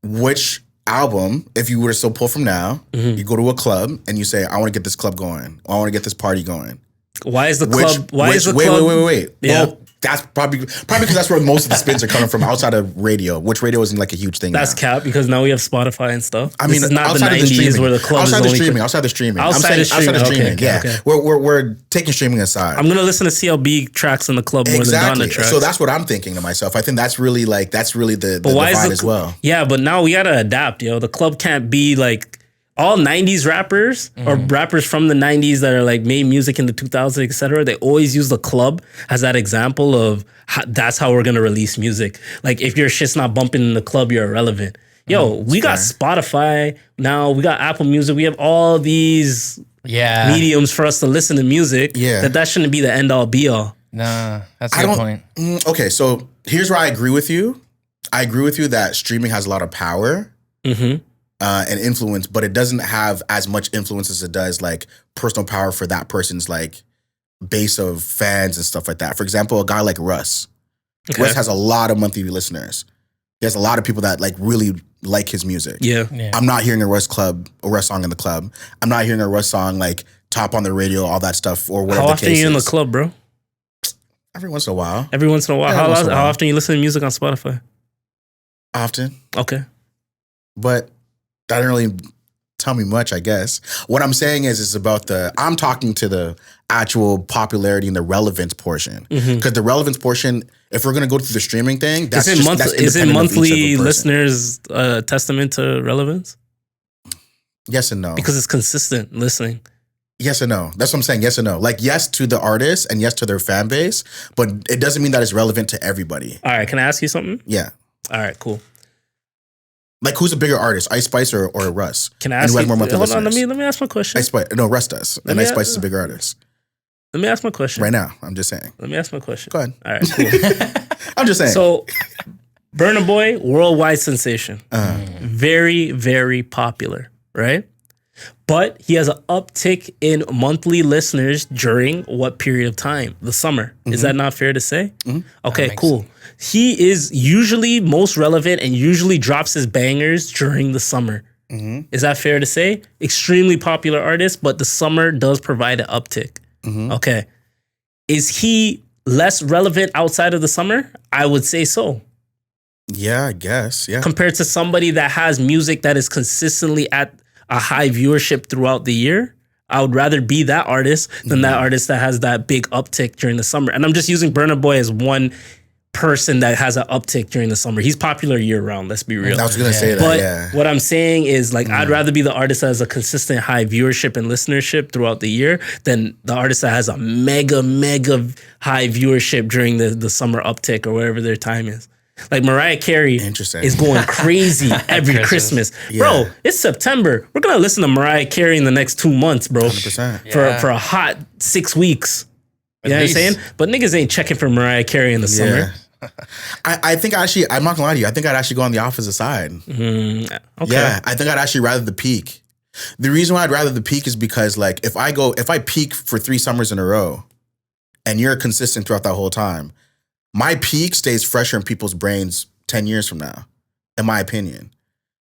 Which album, if you were to still pull from now, you go to a club and you say, I want to get this club going. I want to get this party going. Why is the club? Wait. Yeah. Well, that's probably because that's where most of the spins are coming from outside of radio, which radio isn't like a huge thing. That's now. cap because now we have Spotify and stuff. I mean, this is not the outside of 90s streaming, where the club outside is the only streaming, outside the streaming, Outside of streaming, okay, yeah. okay. We're taking streaming aside. I'm gonna listen to CLB tracks in the club more than Donda tracks. So that's what I'm thinking to myself. I think that's really the divide as well. Yeah, but now we gotta adapt, yo. The club can't be like all 90s rappers or rappers from the 90s that are like made music in the 2000s, etc. They always use the club as that example of that's how we're gonna release music. Like if your shit's not bumping in the club, you're irrelevant. Yo, we got Spotify now, we got Apple Music, we have all these mediums for us to listen to music. Yeah. That shouldn't be the end all be all. Nah, that's a good point. Okay, so here's where I agree with you. I agree with you that streaming has a lot of power. And influence, but it doesn't have as much influence as it does like personal power for that person's like base of fans and stuff like that. For example, a guy like Russ. Russ has a lot of monthly listeners. He has a lot of people that like really like his music. Yeah. I'm not hearing a Russ song in the club. I'm not hearing a Russ song like top on the radio, all that stuff, or whatever. How the case often are you in the is. club, bro? Every once in a while. Every once in a while. How often you listen to music on Spotify? Often. Okay. But that didn't really tell me much, I guess. What I'm saying is about I'm talking to the actual popularity and the relevance portion. Because the relevance portion, if we're going to go through the streaming thing, that's Is it independent of each monthly other person. listeners testament to relevance? Yes and no. Because it's consistent listening. Yes and no. That's what I'm saying. Yes and no. Like yes to the artist and yes to their fan base, but it doesn't mean that it's relevant to everybody. All right, can I ask you something? Yeah. All right, cool. Like who's a bigger artist, Ice Spice or Russ? Can I ask you? Hold on, let me ask my question. Ice Spice, no, Russ does, and Ice Spice is a bigger artist. Let me ask my question right now. I'm just saying. Let me ask my question. Go ahead. All right, cool. I'm just saying. So, Burna Boy, worldwide sensation, very, very popular, right? But he has an uptick in monthly listeners during what period of time? The summer. Is that not fair to say? Okay, cool. Sense. He is usually most relevant and usually drops his bangers during the summer. Is that fair to say? Extremely popular artist, but the summer does provide an uptick. Okay. Is he less relevant outside of the summer? I would say so. Yeah, I guess. Yeah. Compared to somebody that has music that is consistently at a high viewership throughout the year, I would rather be that artist than that artist that has that big uptick during the summer. And I'm just using Burna Boy as one person that has an uptick during the summer. He's popular year round, let's be real. I was going to say that, but what I'm saying is like, I'd rather be the artist that has a consistent high viewership and listenership throughout the year than the artist that has a mega high viewership during the summer uptick or whatever their time is. Like Mariah Carey is going crazy every Christmas. Bro, it's September. We're going to listen to Mariah Carey in the next 2 months, bro. 100%. For a hot 6 weeks. You know what I'm saying? But niggas ain't checking for Mariah Carey in the summer. I think actually, I'm not gonna lie to you, I think I'd actually go on the opposite side. Okay. Yeah, I think I'd actually rather the peak. The reason why I'd rather the peak is because like if I peak for 3 summers in a row and you're consistent throughout that whole time, my peak stays fresher in people's brains 10 years from now, in my opinion.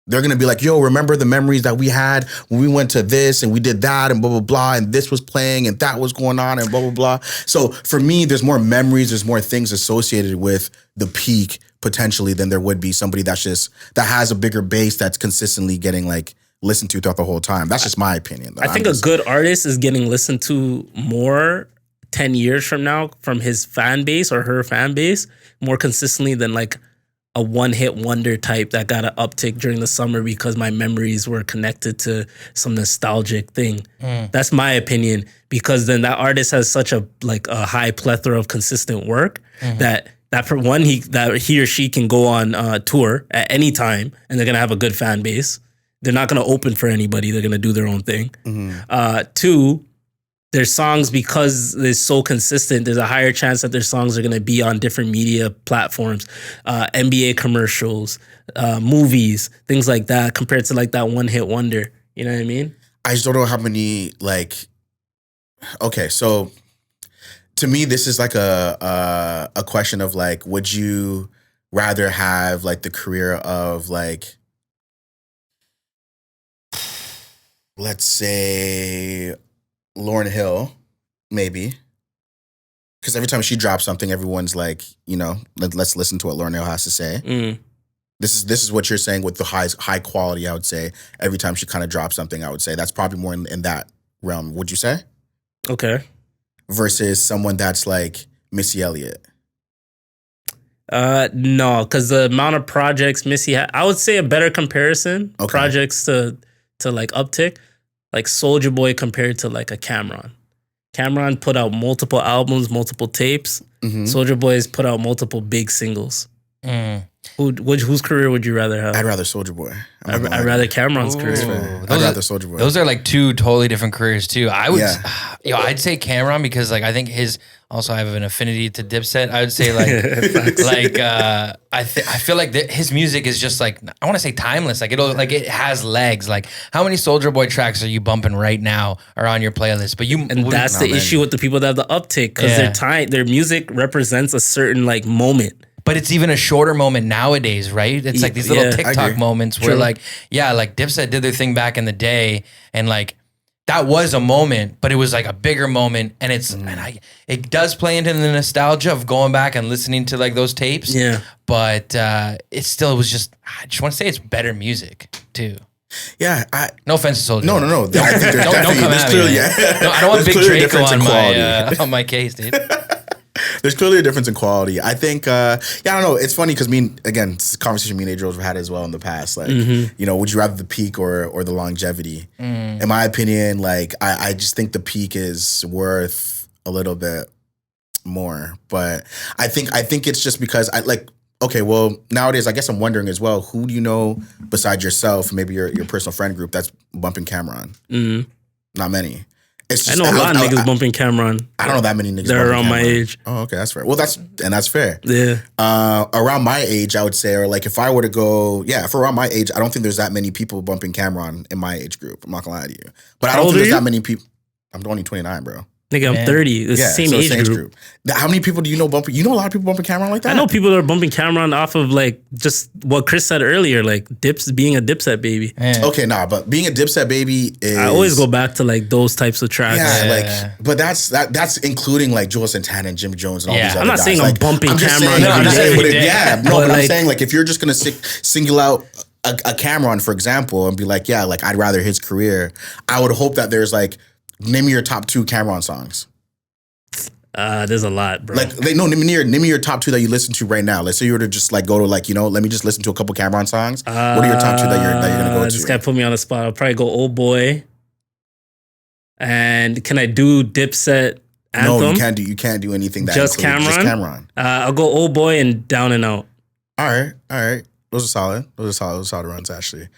They're going to be like, yo, remember the memories that we had when we went to this and we did that and blah, blah, blah, and this was playing and that was going on and blah, blah, blah. So for me, there's more memories, there's more things associated with the peak potentially than there would be somebody that has a bigger base that's consistently getting like listened to throughout the whole time. That's just my opinion. I think a good artist is getting listened to more 10 years from now from his fan base or her fan base more consistently than like a one-hit wonder type that got an uptick during the summer because my memories were connected to some nostalgic thing. That's my opinion, because then that artist has such a high plethora of consistent work that he or she can go on tour at any time and they're gonna have a good fan base. They're not gonna open for anybody. They're gonna do their own thing. 2, their songs, because they're so consistent, there's a higher chance that their songs are going to be on different media platforms, NBA commercials, movies, things like that, compared to like that one hit wonder. You know what I mean? I just don't know how many okay, so to me, this is like a question of like, would you rather have like the career of like, let's say, Lauryn Hill, maybe. Because every time she drops something, everyone's like, you know, let's listen to what Lauryn Hill has to say. This is what you're saying with the high quality, I would say. Every time she kind of drops something, I would say that's probably more in that realm, would you say? Okay. Versus someone that's like Missy Elliott. No, because the amount of projects Missy had, I would say a better comparison, projects to like uptick. Like Soulja Boy compared to like a Cameron. Cameron put out multiple albums, multiple tapes. Soulja Boy has put out multiple big singles. Whose career would you rather have? I'd rather Soulja Boy. I'd rather Cameron's career. I'd rather Soulja Boy. Those are like 2 totally different careers too. I'd say Cameron because like I think his also I have an affinity to Dipset. I would say I feel like his music is just like, I want to say timeless. Like it has legs. Like how many Soulja Boy tracks are you bumping right now are on your playlist? But that's the issue with the people that have the uptick, because their music represents a certain like moment. But it's even a shorter moment nowadays, right? It's like these little TikTok moments where like Dipset did their thing back in the day and like that was a moment, but it was like a bigger moment, and it does play into the nostalgia of going back and listening to like those tapes. Yeah. But I just want to say it's better music too. Yeah, no offense to Soulja. No. I think there's don't come at me. Clearly, no, I don't want Big Draco on my case, dude. There's clearly a difference in quality. I think, I don't know. It's funny because again, it's a conversation me and Adriel have had as well in the past. Like, would you rather the peak or the longevity? In my opinion, like, I just think the peak is worth a little bit more. But I think it's just because okay, well, nowadays, I guess I'm wondering as well, who do you know besides yourself, maybe your personal friend group that's bumping Cameron? Not many. It's just, I know a lot of niggas bumping Cameron. I don't know that many niggas. They're around my age. Oh, okay, that's fair. Well, that's fair. Yeah. Around my age, I would say, or like if I were to go, for around my age, I don't think there's that many people bumping Cameron in my age group. I'm not gonna lie to you, but I don't think there's that many people. I'm only 29, bro. Nigga, I'm 30. It's the same age group. How many people do you know bumping? You know a lot of people bumping Cameron like that? I know people that are bumping Cameron off of like just what Chris said earlier, like being a Dipset baby. Yeah. Okay, but being a Dipset baby is... I always go back to like those types of tracks. But that's including like Joel Santana and Jim Jones and all these other guys. I'm not saying I'm bumping Cameron every day. But I'm saying like if you're just gonna single out a Cameron, for example, and be like, I'd rather his career, I would hope that there's like, name me your top 2 Cameron songs. There's a lot, bro. Name me your top 2 that you listen to right now. Let's say you were to just like go to like, let me just listen to a couple Cameron songs. What are your top 2 that you're gonna go to? This guy put me on the spot. I'll probably go Old Boy. And can I do Dipset Anthem? No, you can't do anything that just Cameron. Just Cameron. I'll go Old Boy and Down and Out. All right. Those are solid runs actually.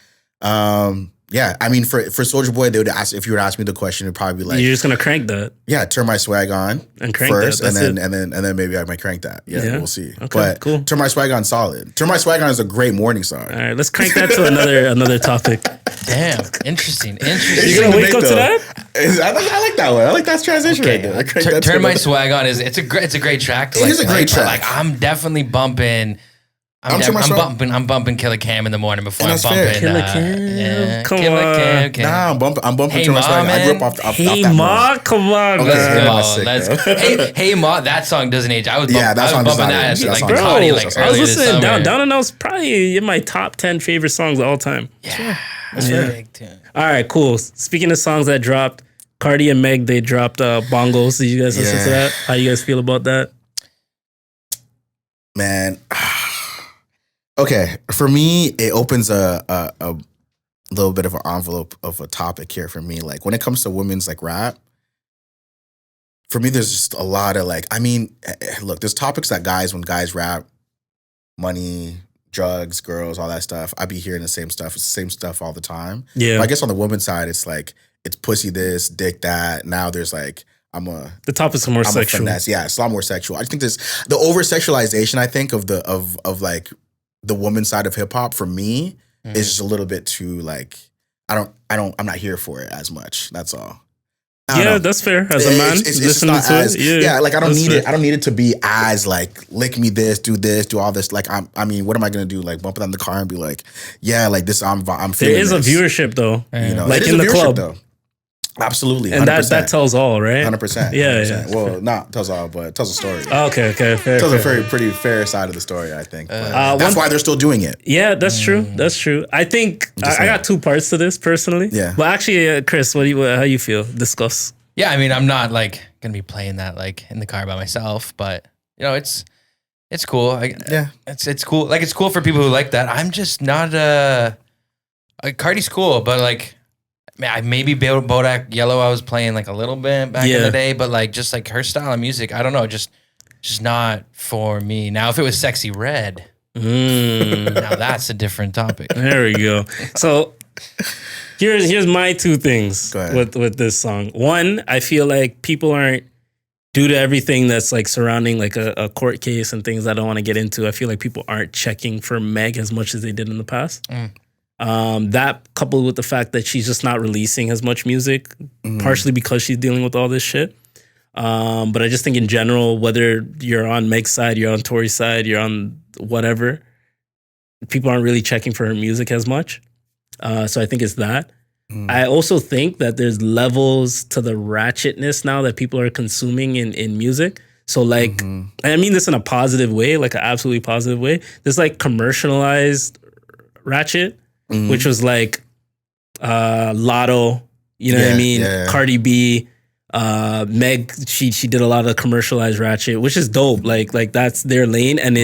I mean, for Soulja Boy, they would ask, if you were to ask me the question, it'd probably be like, you're just gonna crank that. Yeah, turn my swag on and crank first, that. and then maybe I might crank that. Yeah, we'll see. Okay, but cool. Turn my swag on, solid. Turn my swag on is a great morning song. All right, let's crank that to another topic. Damn, interesting. You gonna wake up to that? I like that one. I like that transition right there. Turn my swag on it's a great track. It is a great track. Like I'm definitely bumping. I'm bumping Killer Cam in the morning before I'm bumping Killer Cam. Come on. Nah, I'm bumping Turn My Swag. I grew up off Hey that Ma, come on. Let's go. Hey Ma, that song doesn't age. I was bumping that like Cardi like earlier. I was listening Down and Out's probably in my top 10 favorite songs of all time. Yeah. All right, cool. Speaking of songs that dropped, Cardi and Meg, they dropped Bongos. Did you guys listen to that? How you guys feel about that? Man. Okay, for me, it opens a little bit of an envelope of a topic here for me. Like when it comes to women's like rap, for me, there's just a lot of like, I mean, look, there's topics that when guys rap, money, drugs, girls, all that stuff. I be hearing the same stuff. It's the same stuff all the time. Yeah. But I guess on the women's side, it's like, it's pussy this, dick that. Now there's like, the topics are more sexual. Yeah, it's a lot more sexual. I think there's the over sexualization, I think, of like the woman side of hip hop for me is just a little bit too like I'm not here for it as much. That's all. That's fair. As a man, listening to it. Yeah, like I don't need it. I don't need it to be as like lick me this, do all this. Like I mean, what am I gonna do? Like bump it in the car and be like, yeah, like this. I'm feeling. There is this. a viewership though, like in the club. Though. Absolutely, 100%. And that tells all, right? 100%. Yeah. Well, not tells all, but tells a story. Okay, fair. Tells a pretty fair side of the story, I think. That's why they're still doing it. Yeah, that's true. That's true. I think I got 2 parts to this personally. Yeah. But actually, Chris, how you feel? Discuss. Yeah, I mean, I'm not like gonna be playing that like in the car by myself, but it's cool. It's cool. Like it's cool for people who like that. I'm just not Cardi's cool, but like. Maybe Bodak Yellow I was playing like a little bit back in the day, but like just like her style of music, I don't know, just not for me. Now if it was Sexy Red, now that's a different topic. There we go. So here's my 2 things with this song. One, I feel like people aren't, due to everything that's like surrounding like a court case and things I don't want to get into, I feel like people aren't checking for Meg as much as they did in the past. That coupled with the fact that she's just not releasing as much music, partially because she's dealing with all this shit. But I just think in general, whether you're on Meg's side, you're on Tory's side, you're on whatever, people aren't really checking for her music as much. So I think it's that. I also think that there's levels to the ratchetness now that people are consuming in music. So like, I mean this in a positive way, like an absolutely positive way. There's like commercialized ratchet, which was like Lotto, you know what I mean? Yeah. Cardi B, Meg, she did a lot of commercialized ratchet, which is dope. Like that's their lane, and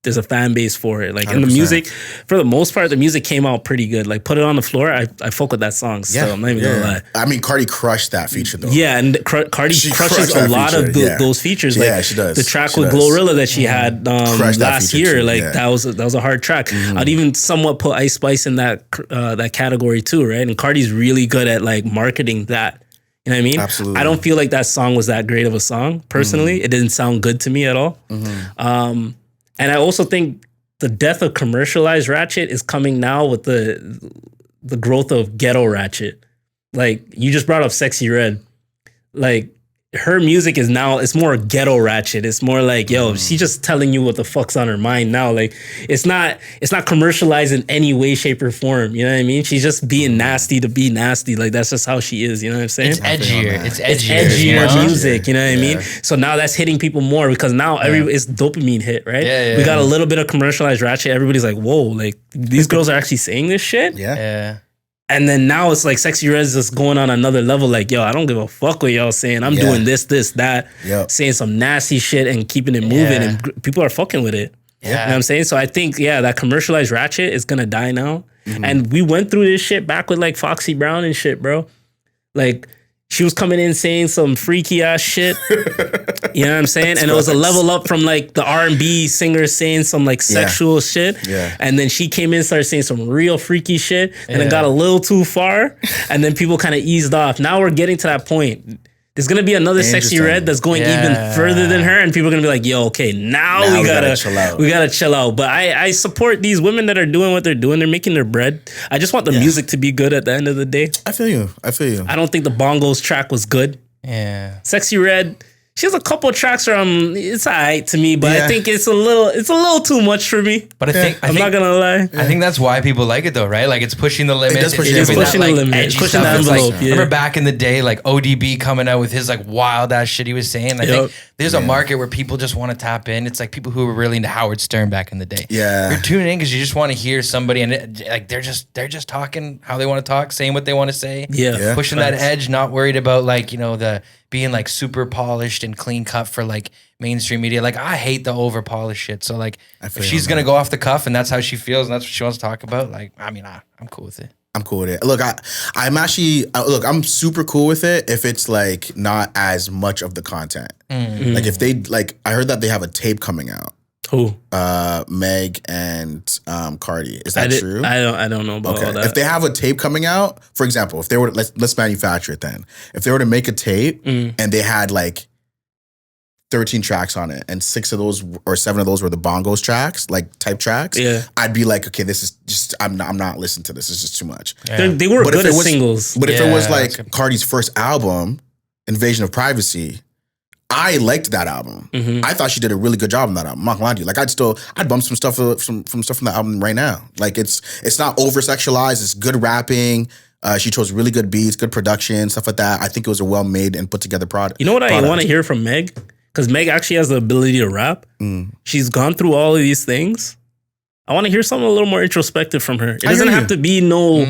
there's a fan base for it. Like, 100%. And the music, for the most part, the music came out pretty good. Like, Put It On the Floor, I fuck with that song. So I'm not even gonna lie. I mean, Cardi crushed that feature though. Yeah, and Cardi crushes a lot of those features. Like, she does. The track with Glorilla that she had last year, too, like that was a hard track. I'd even somewhat put Ice Spice in that category too, right? And Cardi's really good at like marketing that. You know what I mean? Absolutely. I don't feel like that song was that great of a song personally. It didn't sound good to me at all. And I also think the death of commercialized ratchet is coming now with the growth of ghetto ratchet. Like, you just brought up Sexy Red. Like, her music is now, it's more ghetto ratchet. It's more like, yo, she's just telling you what the fuck's on her mind now. Like, it's not commercialized in any way, shape, or form. You know what I mean? She's just being nasty to be nasty. Like, that's just how she is. You know what I'm saying? It's edgier. It's edgier music. You know what I mean? So now that's hitting people more because now it's dopamine hit, right? Yeah. We got a little bit of commercialized ratchet. Everybody's like, whoa, like these girls are actually saying this shit. Yeah. And then now it's like Sexy Red's just going on another level. Like, yo, I don't give a fuck what y'all saying. I'm doing this, that, saying some nasty shit and keeping it moving. And people are fucking with it. Yeah. You know what I'm saying? So I think, that commercialized ratchet is going to die now. And we went through this shit back with like Foxy Brown and shit, bro. Like, she was coming in saying some freaky ass shit. You know what I'm saying? And it was a level up from like the R&B singer saying some like sexual shit. Yeah. And then she came in, started saying some real freaky shit. And it got a little too far. And then people kind of eased off. Now we're getting to that point. There's going to be another Sexy Red that's going even further than her. And people are going to be like, yo, okay, now we gotta chill out. We got to chill out. But I support these women that are doing what they're doing. They're making their bread. I just want the music to be good at the end of the day. I feel you. I don't think the Bongos track was good. Yeah. Sexy Red, she has a couple of tracks where it's all right to me, but I think it's a little too much for me. But I'm not gonna lie. I think that's why people like it though, right? Like, it's pushing the limit. It's pushing the limit. It's pushing the envelope. Remember back in the day, like ODB coming out with his like wild ass shit he was saying. I think there's a market where people just want to tap in. It's like people who were really into Howard Stern back in the day. Yeah, you're tuning in because you just want to hear somebody, and like they're just talking how they want to talk, saying what they want to say. Yeah. Pushing that edge, not worried about like the being like super polished and clean cut for like mainstream media. Like, I hate the over polished shit. So like, if she's gonna go off the cuff and that's how she feels and that's what she wants to talk about, like, I mean, I'm cool with it. I'm cool with it. Look, I'm super cool with it if it's like not as much of the content. Like, if they I heard that they have a tape coming out. Who? Meg and Cardi. Is that true? I don't know about all that. If they have a tape coming out, for example, if they were let's manufacture it then. If they were to make a tape and they had like 13 tracks on it and 6 of those or 7 of those were the bongos tracks, like type tracks, I'd be like, okay, this is just I'm not listening to this. It's just too much. Yeah. They were good as singles. But if it was like Cardi's first album, Invasion of Privacy, I liked that album. I thought she did a really good job on that album. I'm not gonna lie to you. Like, I'd bump some stuff from stuff from the album right now. Like, it's not over sexualized. It's good rapping. She chose really good beats, good production, stuff like that. I think it was a well made and put together product. You know what I want to hear from Meg? Because Meg actually has the ability to rap. She's gone through all of these things. I want to hear something a little more introspective from her. It doesn't have to be no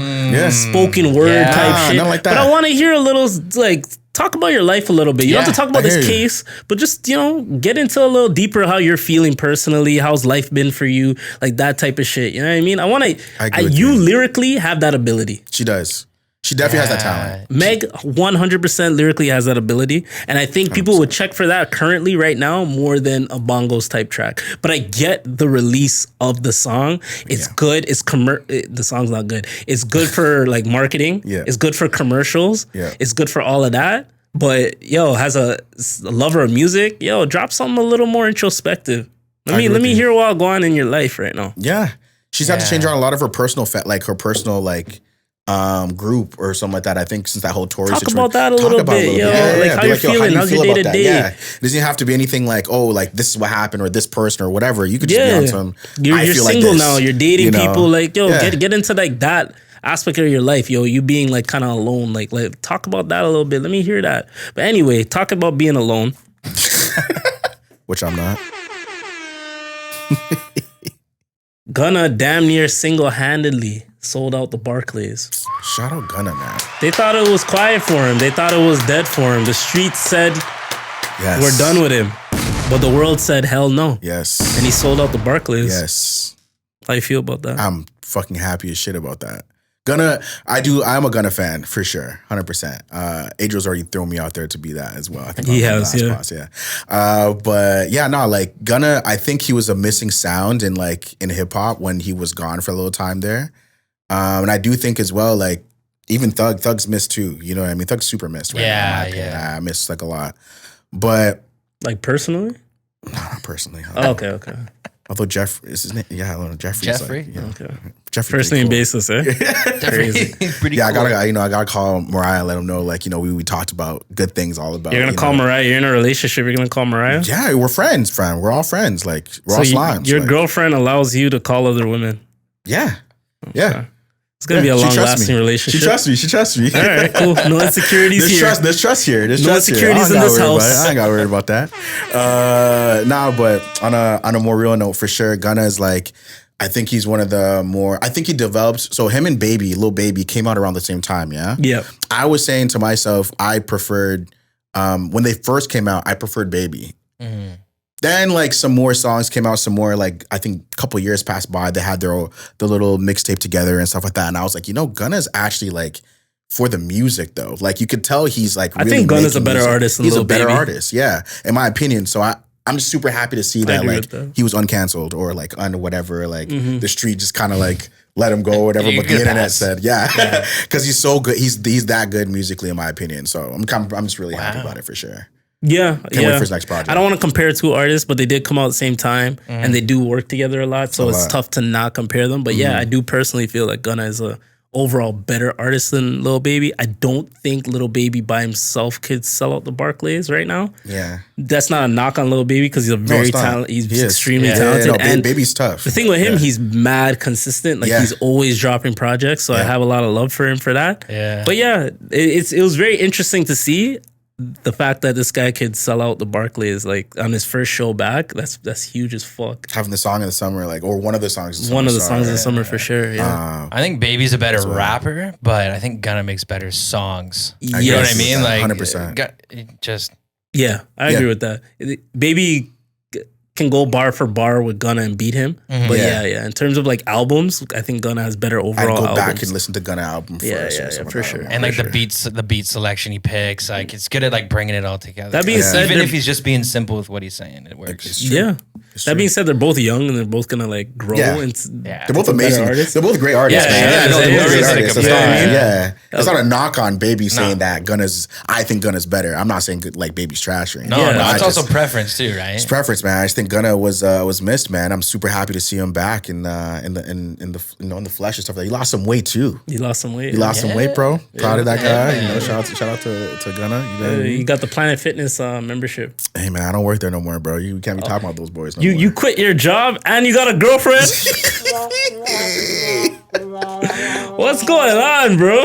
spoken word type shit. Like that. But I want to hear a little like. Talk about your life a little bit. You don't have to talk about this case, but just, get into a little deeper how you're feeling personally. How's life been for you? Like that type of shit. You know what I mean? I want to, you lyrically have that ability. She does. She definitely has that talent. Meg 100% lyrically has that ability. And I think people 100%. Would check for that currently right now more than a bongos type track. But I get the release of the song. It's good. The song's not good. It's good for like marketing. It's good for commercials. It's good for all of that. But as a lover of music, drop something a little more introspective. Let me hear what's going on in your life right now. Yeah. She's had to change around a lot of her personal group or something like that. I think since that whole Tory situation. Talk about that a little bit, Like, how you feeling? How's your day to day? Yeah. It doesn't have to be anything like, oh, like this is what happened or this person or whatever. You could just be on some. You're single like now. You're dating people. Like, get into like that aspect of your life. You being like kind of alone. Like talk about that a little bit. Let me hear that. But anyway, talk about being alone. Which I'm not. Gunna damn near single-handedly sold out the Barclays. Shout out Gunna, man. They thought it was quiet for him. They thought it was dead for him. The streets said, Yes. we're done with him. But the world said, hell no. Yes. And he sold out the Barclays. Yes. How you feel about that? I'm fucking happy as shit about that. Gunna, I'm a Gunna fan for sure, 100%. Adriel's already thrown me out there to be that as well. I think he has, But yeah, no, like Gunna, I think he was a missing sound in hip hop when he was gone for a little time there. And I do think as well, like even Thug's missed too. You know what I mean? Thug's super missed right now. I missed like a lot, but like personally, not personally. Oh, okay. Although Jeff is his name, I don't know. Jeffrey. Okay. Jeffrey, first name basis, eh? Crazy. Pretty yeah, cool. I gotta call Mariah and let him know, like, we talked about good things all about. You're gonna call Mariah. You're in a relationship. You're gonna call Mariah. Yeah, we're friends, friend. We're all friends. Like we're all slimes. Your girlfriend allows you to call other women. Yeah, okay. Yeah. It's gonna be a long-lasting relationship. She trusts me. All right, cool. No insecurities here. There's trust here. There's no trust insecurities here. in this house. I ain't got worried about that. But on a more real note, for sure, Gunna is like, I think he's one of the more. I think he developed. So him and Lil Baby came out around the same time. Yeah. Yeah. I was saying to myself, I preferred when they first came out. I preferred Baby. Mm. Then like some more songs came out, some more like I think a couple years passed by. They had the little mixtape together and stuff like that. And I was like, Gunna's actually like for the music though. Like you could tell he's like. Really, I think Gunna's a better artist than Lil Baby. He's a better artist, yeah, in my opinion. So I'm just super happy to see that like he was uncanceled or like under whatever. Like the street just kind of like let him go or whatever. But the internet said, yeah, because he's so good. He's that good musically in my opinion. So I'm just really happy about it for sure. Yeah, Can't wait for his next project. I don't want to compare two artists, but they did come out at the same time, and they do work together a lot, so it's tough to not compare them. But yeah, I do personally feel like Gunna is a overall better artist than Lil Baby. I don't think Lil Baby by himself could sell out the Barclays right now. Yeah, that's not a knock on Lil Baby because he's a very talented. He's extremely talented. And Baby's tough. The thing with him, he's mad consistent. Like he's always dropping projects, so I have a lot of love for him for that. Yeah, but yeah, it was very interesting to see. The fact that this guy could sell out the Barclays like on his first show back, that's huge as fuck. Having the song in the summer, like, or one of the songs. One of the songs in the summer for sure. Yeah, I think Baby's a better rapper, but I think Gunna makes better songs. You know what I mean? Like 100%. Just I agree with that. Baby can go bar for bar with Gunna and beat him. Mm-hmm. But in terms of like albums, I think Gunna has better overall albums. I'd go back and listen to Gunna album first. For sure. And like the beat selection he picks, like it's good at like bringing it all together. That being said, even if he's just being simple with what he's saying, it works. Yeah. That being said, they're both young and they're both gonna like grow. They're both amazing artists. They're both great artists. They're both great artists. It's not a knock on Baby saying that I think Gunna's better. I'm not saying like Baby's trash or anything. No, it's also preference too, right? It's preference, man. I just think Gunna was missed, man. I'm super happy to see him back in the flesh and stuff. He lost some weight too. He lost some weight. He lost some weight, bro. Proud of that guy. Shout out to Gunna. You got the Planet Fitness membership. Hey man, I don't work there no more, bro. You can't be talking about those boys. You quit your job and you got a girlfriend. What's going on, bro?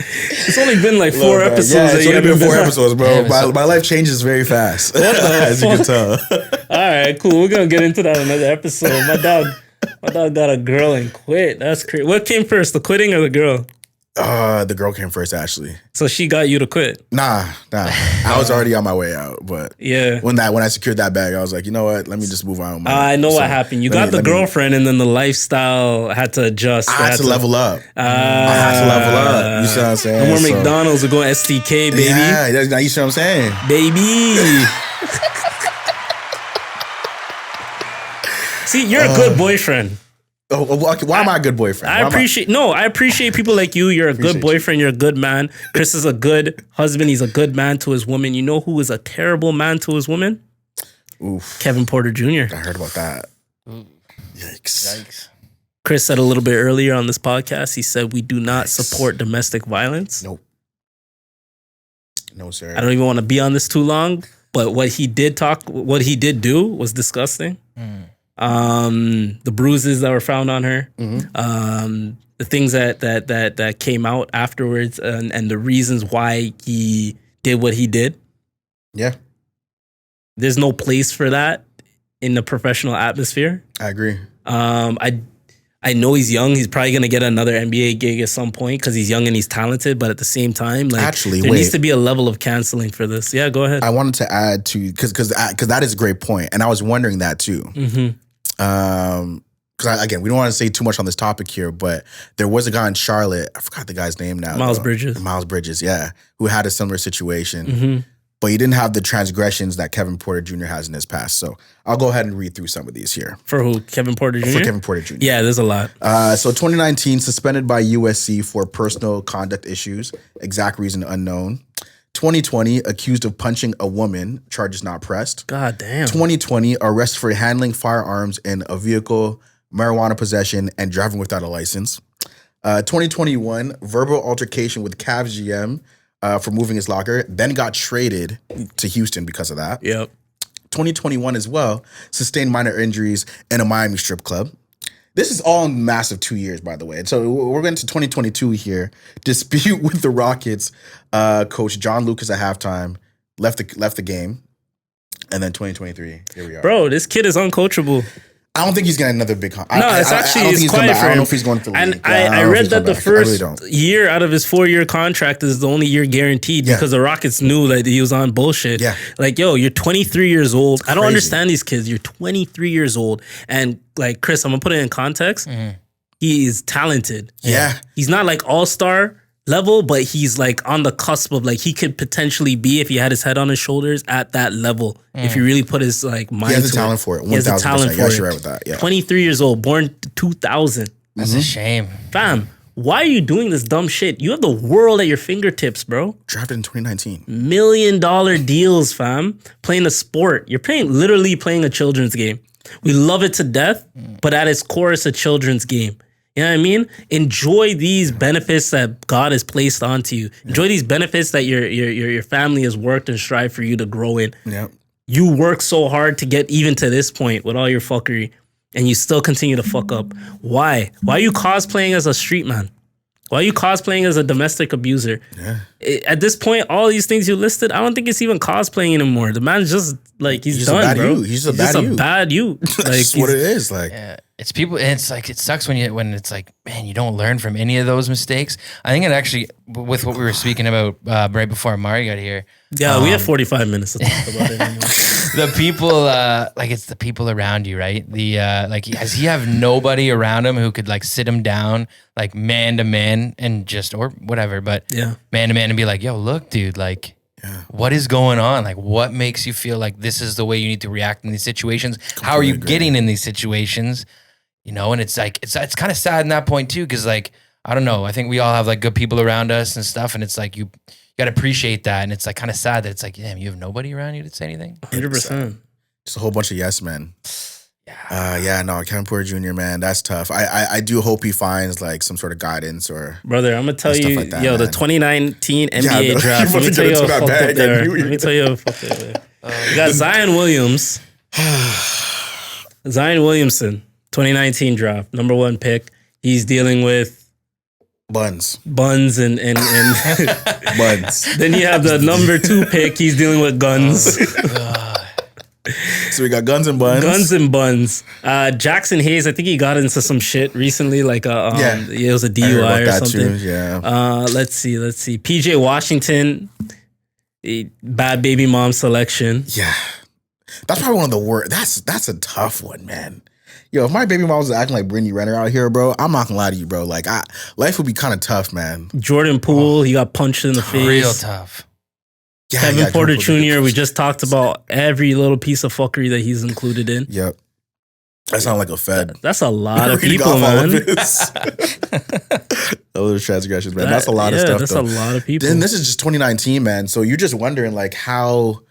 It's only been like 4 episodes. Yeah, it's only been 4 episodes, bro. My life changes very fast, as you can tell. All right, cool. We're gonna get into that in another episode. My dog got a girl and quit. That's crazy. What came first, the quitting or the girl? The girl came first, actually. So she got you to quit? Nah. I was already on my way out, but when I secured that bag, I was like, you know what? Let me just move on. I know what happened. You got the girlfriend, and then the lifestyle had to adjust. I had to level up. I had to level up. You see what I'm saying? No more McDonald's. We're going STK, baby. Yeah, you see what I'm saying? Baby. See, you're a good boyfriend. Why am I a good boyfriend? I appreciate people like you. You're a good boyfriend. You're a good man. Chris is a good husband. He's a good man to his woman. You know who is a terrible man to his woman? Oof. Kevin Porter Jr. I heard about that. Yikes. Chris said a little bit earlier on this podcast, he said, we do not support domestic violence. Nope. No, sir. I don't even want to be on this too long, but what he did do was disgusting. The bruises that were found on her, the things that came out afterwards, and the reasons why he did what he did. Yeah, there's no place for that in the professional atmosphere. I agree. I know he's young. He's probably going to get another NBA gig at some point because he's young and he's talented. But at the same time, like, actually, there needs to be a level of canceling for this. Yeah, go ahead. I wanted to add to because that is a great point, and I was wondering that too. Because again, we don't want to say too much on this topic here, but there was a guy in Charlotte. I forgot the guy's name now. Miles Bridges. Miles Bridges, yeah, who had a similar situation. But he didn't have the transgressions that Kevin Porter Jr. has in his past. So I'll go ahead and read through some of these here. For who? Kevin Porter Jr.? For Kevin Porter Jr. Yeah, there's a lot. So 2019, suspended by USC for personal conduct issues. Exact reason unknown. 2020, accused of punching a woman. Charges not pressed. God damn. 2020, arrested for handling firearms in a vehicle, marijuana possession, and driving without a license. 2021, verbal altercation with Cavs GM. For moving his locker, then got traded to Houston because of that. Yep. 2021 as well, sustained minor injuries in a Miami strip club. This is all in massive 2 years, by the way. And so we're going to 2022 here. Dispute with the Rockets. Coach John Lucas at halftime left the game. And then 2023, here we are. Bro, this kid is uncoachable. I don't think he's getting another big contract. No, it's actually quiet for him. I don't know if he's going to the league. And I read that the first year out of his 4-year contract is the only year guaranteed because the Rockets knew that he was on bullshit. Yeah. Like, yo, you're 23 years old. I don't understand these kids. You're 23 years old. And like, Chris, I'm going to put it in context. He is talented. Yeah. He's not like all-star level, but he's like on the cusp of like he could potentially be, if he had his head on his shoulders, at that level. If he really put his like mind. He has the talent for it. 1,000%. Yeah, you're right with that. Yeah. 23 years old, born 2000. That's a shame, Fam, why are you doing this dumb shit? You have the world at your fingertips, bro. Drafted in 2019. $1 million deals, fam. Playing a sport. You're literally playing a children's game. We love it to death, but at its core, it's a children's game. You know what I mean? Enjoy these benefits that God has placed onto you. Enjoy these benefits that your family has worked and strived for you to grow in. Yep. You work so hard to get even to this point with all your fuckery, and you still continue to fuck up. Why? Why are you cosplaying as a street man? Why are you cosplaying as a domestic abuser? Yeah. At this point, all these things you listed, I don't think it's even cosplaying anymore. The man's just like, he's done, bro. He's a bad you. Like, that's what it is. Like, it's people, and it's like, it sucks when it's like, man, you don't learn from any of those mistakes. I think it actually, with what we were speaking about right before Omari got here. Yeah, we have 45 minutes to talk about it anyway. The people, like, it's the people around you, right? Like, does he have nobody around him who could like sit him down, like man to man, and just, or whatever, but man to man, and be like, yo, look, dude, like, what is going on? Like, what makes you feel like this is the way you need to react in these situations? How are you getting in these situations? You know, and it's like, it's kind of sad in that point too, because like, I don't know, I think we all have like good people around us and stuff, and it's like you got to appreciate that, and it's like kind of sad that it's like, damn, you have nobody around you to say anything. 100%. Just a whole bunch of yes men. No, Kevin Porter Jr., man, that's tough. I do hope he finds like some sort of guidance or brother. I'm gonna tell you, like that, yo, man. the 2019 NBA draft. Let me tell you how fucked up there. Let me tell you how fucked up there. You got Zion Williams, Zion Williamson, 2019 draft, number 1 pick. He's dealing with buns and buns. Then you have the number 2 pick. He's dealing with guns. So we got guns and buns. Guns and buns. Jackson Hayes, I think he got into some shit recently, like it was a DUI or something. Too, yeah. Let's see. PJ Washington, bad baby mom selection. Yeah. That's probably one of the worst. That's a tough one, man. Yo, if my baby mom was acting like Brittany Renner out here, bro, I'm not gonna lie to you, bro. Like, life would be kind of tough, man. Jordan Poole, he got punched in the face. Real tough. Yeah, Kevin Porter Jr., we just talked about every little piece of fuckery that he's included in. Yep. That sounds like a fed. That's a lot of people, man. Those transgressions, man. That's a lot of stuff. That's a lot of people. Then this is just 2019, man. So you're just wondering, like, how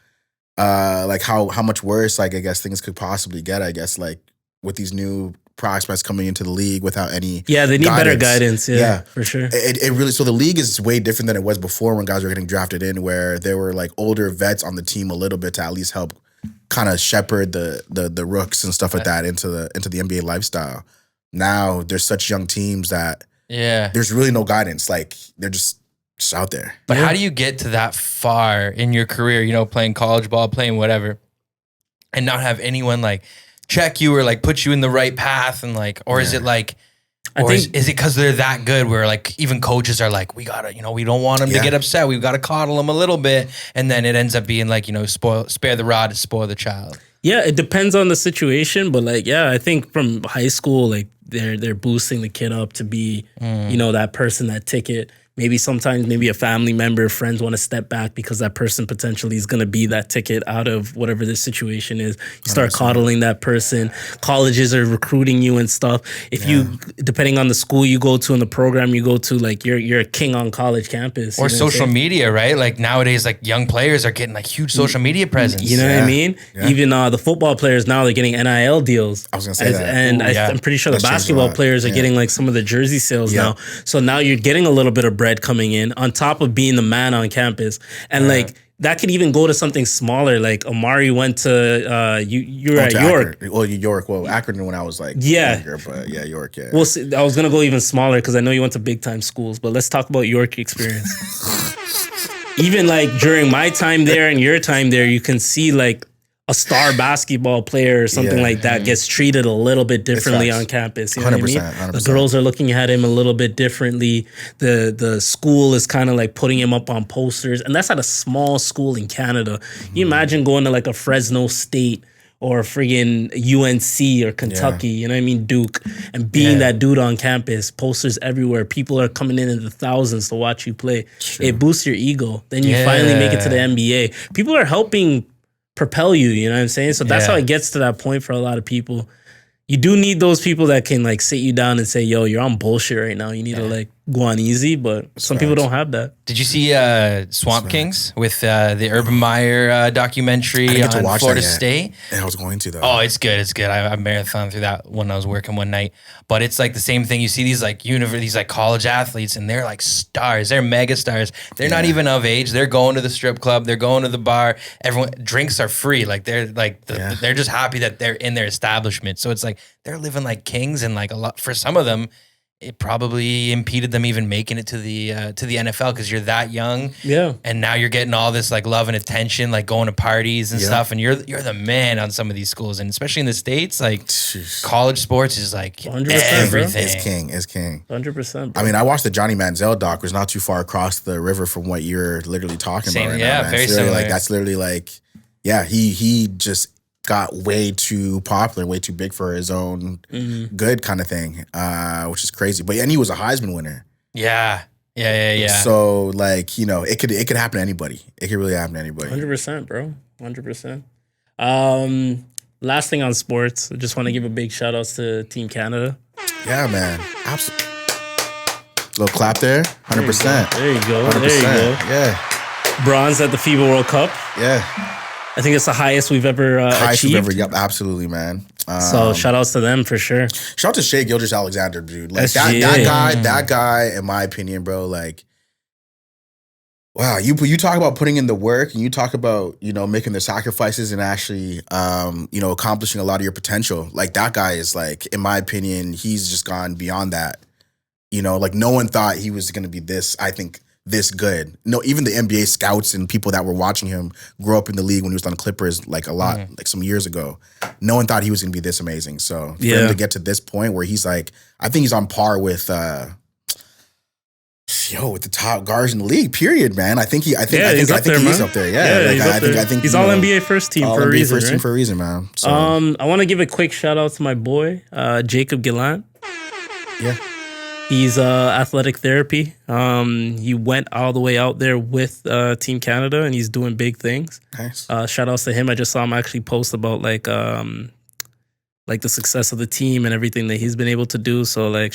much worse, like, I guess things could possibly get. I guess, like, with these new prospects coming into the league without any they need better guidance. Yeah, for sure. It really, so the league is way different than it was before when guys were getting drafted in, where there were like older vets on the team a little bit to at least help kind of shepherd the rooks and stuff like that into the NBA lifestyle. Now there's such young teams that there's really no guidance. Like, they're just out there. But how do you get to that far in your career, you know, playing college ball, playing whatever, and not have anyone like check you or like put you in the right path, and like, or is it like Or is it because they're that good where like even coaches are like, we gotta, we don't want them to get upset. We've got to coddle them a little bit. And then it ends up being like, spare the rod to spoil the child. Yeah, it depends on the situation. But like, yeah, I think from high school, like they're boosting the kid up to be, that person, that ticket. Maybe sometimes a family member, friends want to step back because that person potentially is going to be that ticket out of whatever the situation is. You start 100%. Coddling that person. Colleges are recruiting you and stuff. If you, depending on the school you go to and the program you go to, like you're a king on college campus. Or social media, right? Like nowadays, like young players are getting like huge social media presence. You know what I mean? Yeah. Even the football players now, they're getting NIL deals. I was going to say that. And I'm pretty sure the basketball players are getting like some of the jersey sales now. So now you're getting a little bit of bread coming in on top of being the man on campus. And like that could even go to something smaller. Like Omari went to you were at York. Akron. Well, York. Well, Akron when I was like younger, but York. Yeah. Well, see, I was gonna go even smaller because I know you went to big time schools. But let's talk about York experience. Even like during my time there and your time there, you can see like a star basketball player or something like that gets treated a little bit differently on campus. You know 100%, what I mean? 100%. The girls are looking at him a little bit differently. The school is kind of like putting him up on posters. And that's at a small school in Canada. You imagine going to like a Fresno State or friggin' UNC or Kentucky, you know what I mean, Duke, and being that dude on campus, posters everywhere. People are coming in the thousands to watch you play. It boosts your ego. Then you finally make it to the NBA. People are helping propel you, you know what I'm saying? So that's how it gets to that point for a lot of people. You do need those people that can like sit you down and say, yo, you're on bullshit right now. You need to like go on easy, but some people don't have that. Did you see Swamp Kings with the Urban Meyer documentary on Florida State? Yeah, I was going to though. Oh, it's good. It's good. I marathoned through that when I was working one night. But it's like the same thing. You see these like these like college athletes, and they're like stars. They're mega stars. They're not even of age. They're going to the strip club. They're going to the bar. Everyone drinks are free. Like they're like they're just happy that they're in their establishment. So it's like they're living like kings, and like a lot for some of them. It probably impeded them even making it to the NFL because you're that young, and now you're getting all this like love and attention, like going to parties and stuff, and you're the man on some of these schools, and especially in the States, like college sports is like 100%, everything. It's king. 100%. I mean, I watched the Johnny Manziel doc. It was not too far across the river from what you're literally talking about right now. Man. Very similar. Like that's literally like, he just got way too popular, way too big for his own good kind of thing, which is crazy. But and he was a Heisman winner. Yeah. So like, it could happen to anybody. It could really happen to anybody. 100%, bro. 100%. Last thing on sports, I just want to give a big shout out to Team Canada. Yeah, man. Absolutely. Little clap there. 100%. There you go. 100%. There you go. Yeah. Bronze at the FIBA World Cup. Yeah. I think it's the highest we've ever achieved. Yep, absolutely, man. So shout outs to them for sure. Shout out to Shai Gilgeous-Alexander, dude. Like that guy, in my opinion, bro, like, wow, you talk about putting in the work and you talk about, making the sacrifices and actually, accomplishing a lot of your potential. Like that guy is like, in my opinion, he's just gone beyond that. Like no one thought he was going to be this good. No, even the NBA scouts and people that were watching him grow up in the league when he was on the Clippers, like a lot, like some years ago, no one thought he was going to be this amazing. So for him to get to this point where he's like, I think he's on par with, with the top guards in the league. Period, man. I think he's up there. Yeah, I think he's all NBA first team for a reason. First team for a reason, man. So, I want to give a quick shout out to my boy, Jacob Gallant. Yeah. He's athletic therapy. He went all the way out there with Team Canada, and he's doing big things. Nice. Shout outs to him. I just saw him actually post about like the success of the team and everything that he's been able to do. So like,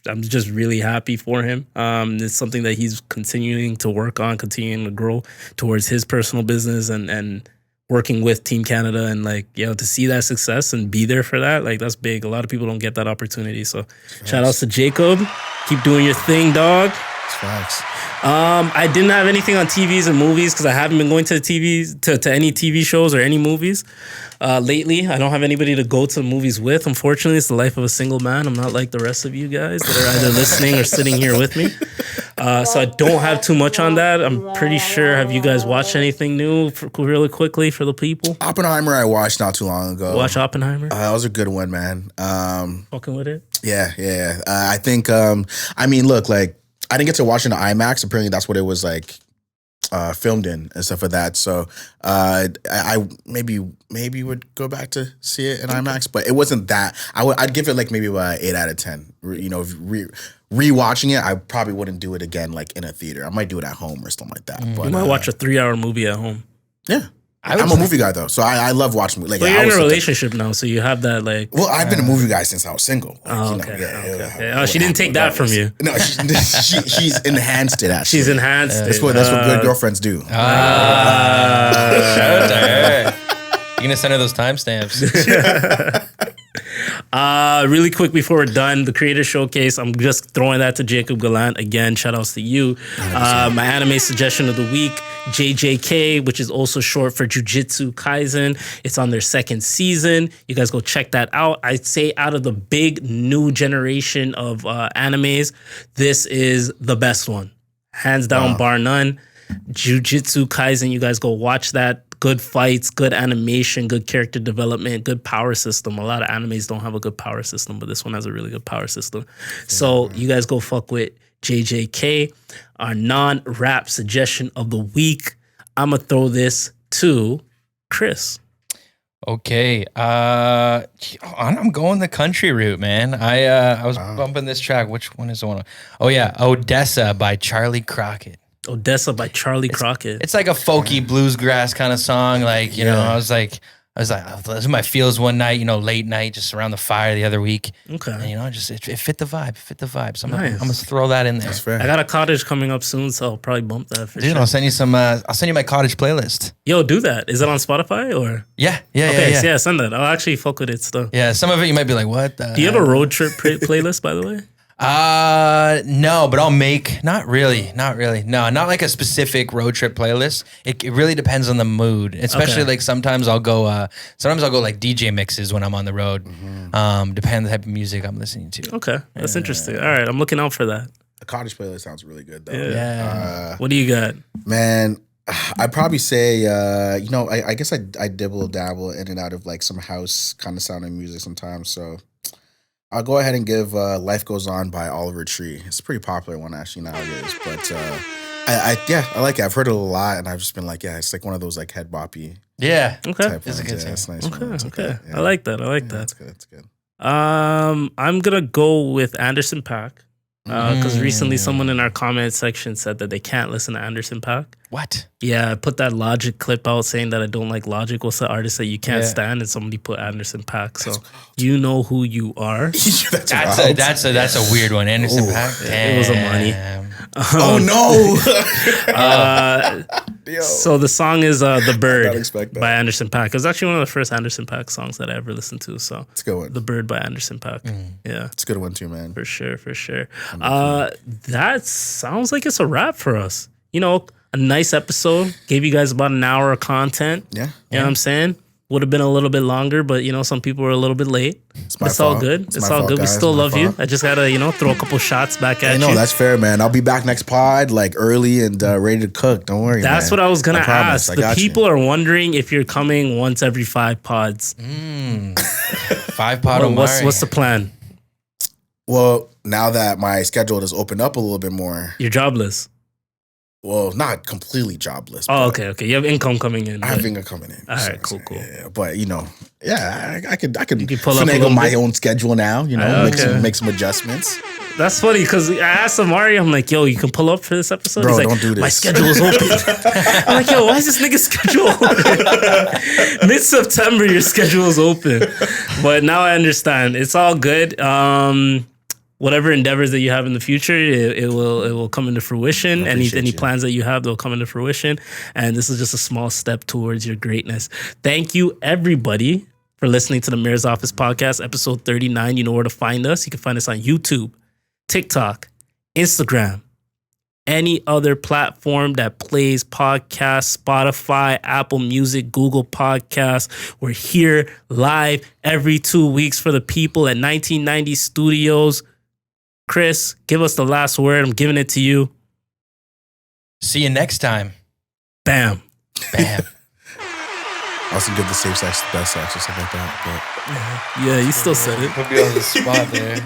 I'm just really happy for him. It's something that he's continuing to work on, continuing to grow towards his personal business and working with Team Canada, and like, to see that success and be there for that, like that's big. A lot of people don't get that opportunity. So shout outs to Jacob. Keep doing your thing, dog. Facts. I didn't have anything on TVs and movies because I haven't been going to the TVs to any TV shows or any movies lately. I don't have anybody to go to the movies with. Unfortunately, it's the life of a single man. I'm not like the rest of you guys that are either listening or sitting here with me. So I don't have too much on that. I'm pretty sure. Have you guys watched anything new really quickly for the people? Oppenheimer I watched not too long ago. Watch Oppenheimer? That was a good one, man. Fucking with it? Yeah. I think, I mean, look, like, I didn't get to watch it in IMAX. Apparently that's what it was like filmed in and stuff like that. So I maybe would go back to see it in IMAX, but it wasn't that. I'd give it like maybe about 8 out of 10. You know, rewatching it, I probably wouldn't do it again like in a theater. I might do it at home or something like that. But you might watch a 3-hour movie at home. Yeah. I'm a movie guy though, so I love watching. Like, but you're in a relationship now, so you have that like. Well, I've been a movie guy since I was single. Like, okay. Oh, she didn't take that from you. No, she's enhanced it. Actually, she's enhanced it. That's what good girlfriends do. Shout out to her. You're gonna send her those timestamps. Really quick before we're done, the Creator Showcase. I'm just throwing that to Jacob Gallant again. Shout outs to you. My anime suggestion of the week, JJK, which is also short for Jujutsu Kaisen. It's on their 2nd season. You guys go check that out. I'd say out of the big new generation of animes, this is the best one. Hands down, bar none. Jujutsu Kaisen, you guys go watch that. Good fights, good animation, good character development, good power system. A lot of animes don't have a good power system, but this one has a really good power system. So you guys go fuck with JJK. Our non-rap suggestion of the week. I'm going to throw this to Chris. Okay. I'm going the country route, man. I was bumping this track. Which one is the one? Oh, yeah. Odessa by Charlie Crockett. Odessa by Charlie Crockett. It's like a folky bluesgrass kind of song. Like, you know, I was like, oh, those are my feels one night, you know, late night, just around the fire the other week. Okay. And, you know, just it fit the vibe. So I'm gonna throw that in there. That's fair. I got a cottage coming up soon, so I'll probably bump that for sure. I'll send you some. I'll send you my cottage playlist. Yo, do that. Is it on Spotify or? Yeah. Okay, yeah, send that. I'll actually fuck with it still. Yeah, some of it you might be like, what? Do you have a road trip playlist, by the way? No, but I'll make, not really. No, not like a specific road trip playlist. It really depends on the mood. Especially like sometimes I'll go like DJ mixes when I'm on the road. Mm-hmm. Depending on the type of music I'm listening to. Okay. That's interesting. All right. I'm looking out for that. The cottage playlist sounds really good though. Yeah. What do you got? Man, I'd probably say, I guess I dibble dabble in and out of like some house kind of sounding music sometimes. So I'll go ahead and give Life Goes On by Oliver Tree. It's a pretty popular one actually nowadays. But I like it. I've heard it a lot and I've just been like, it's like one of those like head boppy. Yeah. Okay. It's a good It's nice. Okay. Yeah. I like that. That's good. I'm gonna go with Anderson .Paak. Because recently someone in our comment section said that they can't listen to Anderson .Paak. What? Yeah, I put that Logic clip out saying that I don't like Logic. What's the artist that you can't stand? And somebody put Anderson .Paak. So you know who you are. That's a weird one. Anderson .Paak. It was Omari. Oh no! So the song is "The Bird" by Anderson .Paak. It was actually one of the first Anderson .Paak songs that I ever listened to. So it's a good one. "The Bird" by Anderson .Paak. Yeah, it's a good one too, man. For sure. That sounds like it's a wrap for us. You know, a nice episode. Gave you guys about an hour of content. Yeah, you know what I'm saying. Would have been a little bit longer, but you know, some people were a little bit late. It's all good. It's all good. We still love you. I just gotta, throw a couple shots back at you. No, that's fair, man. I'll be back next pod like early and ready to cook. Don't worry. That's what I was gonna ask. The people are wondering if you're coming once every 5 pods. 5 pod Omari. What's the plan? Well, now that my schedule has opened up a little bit more, you're jobless. Well, not completely jobless. Oh, okay. You have income coming in. I have income coming in. All right, cool. Yeah, but I could finagle my own schedule now. Make some adjustments. That's funny because I asked Omari, I'm like, yo, you can pull up for this episode? Bro, He's like, don't do this. My schedule is open. I'm like, yo, why is this nigga's schedule open? Mid-September, your schedule is open. But now I understand. It's all good. Whatever endeavors that you have in the future, it will come into fruition. Any plans that you have, they'll come into fruition. And this is just a small step towards your greatness. Thank you, everybody, for listening to the Mayor's Office Podcast, episode 39. You know where to find us. You can find us on YouTube, TikTok, Instagram, any other platform that plays podcasts, Spotify, Apple Music, Google Podcasts. We're here live every 2 weeks for the people at 1990 Studios. Chris, give us the last word. I'm giving it to you. See you next time. Bam. Bam. I also give the safe sex the best sex or something like that. But Yeah, you still said it. Put me on the spot there.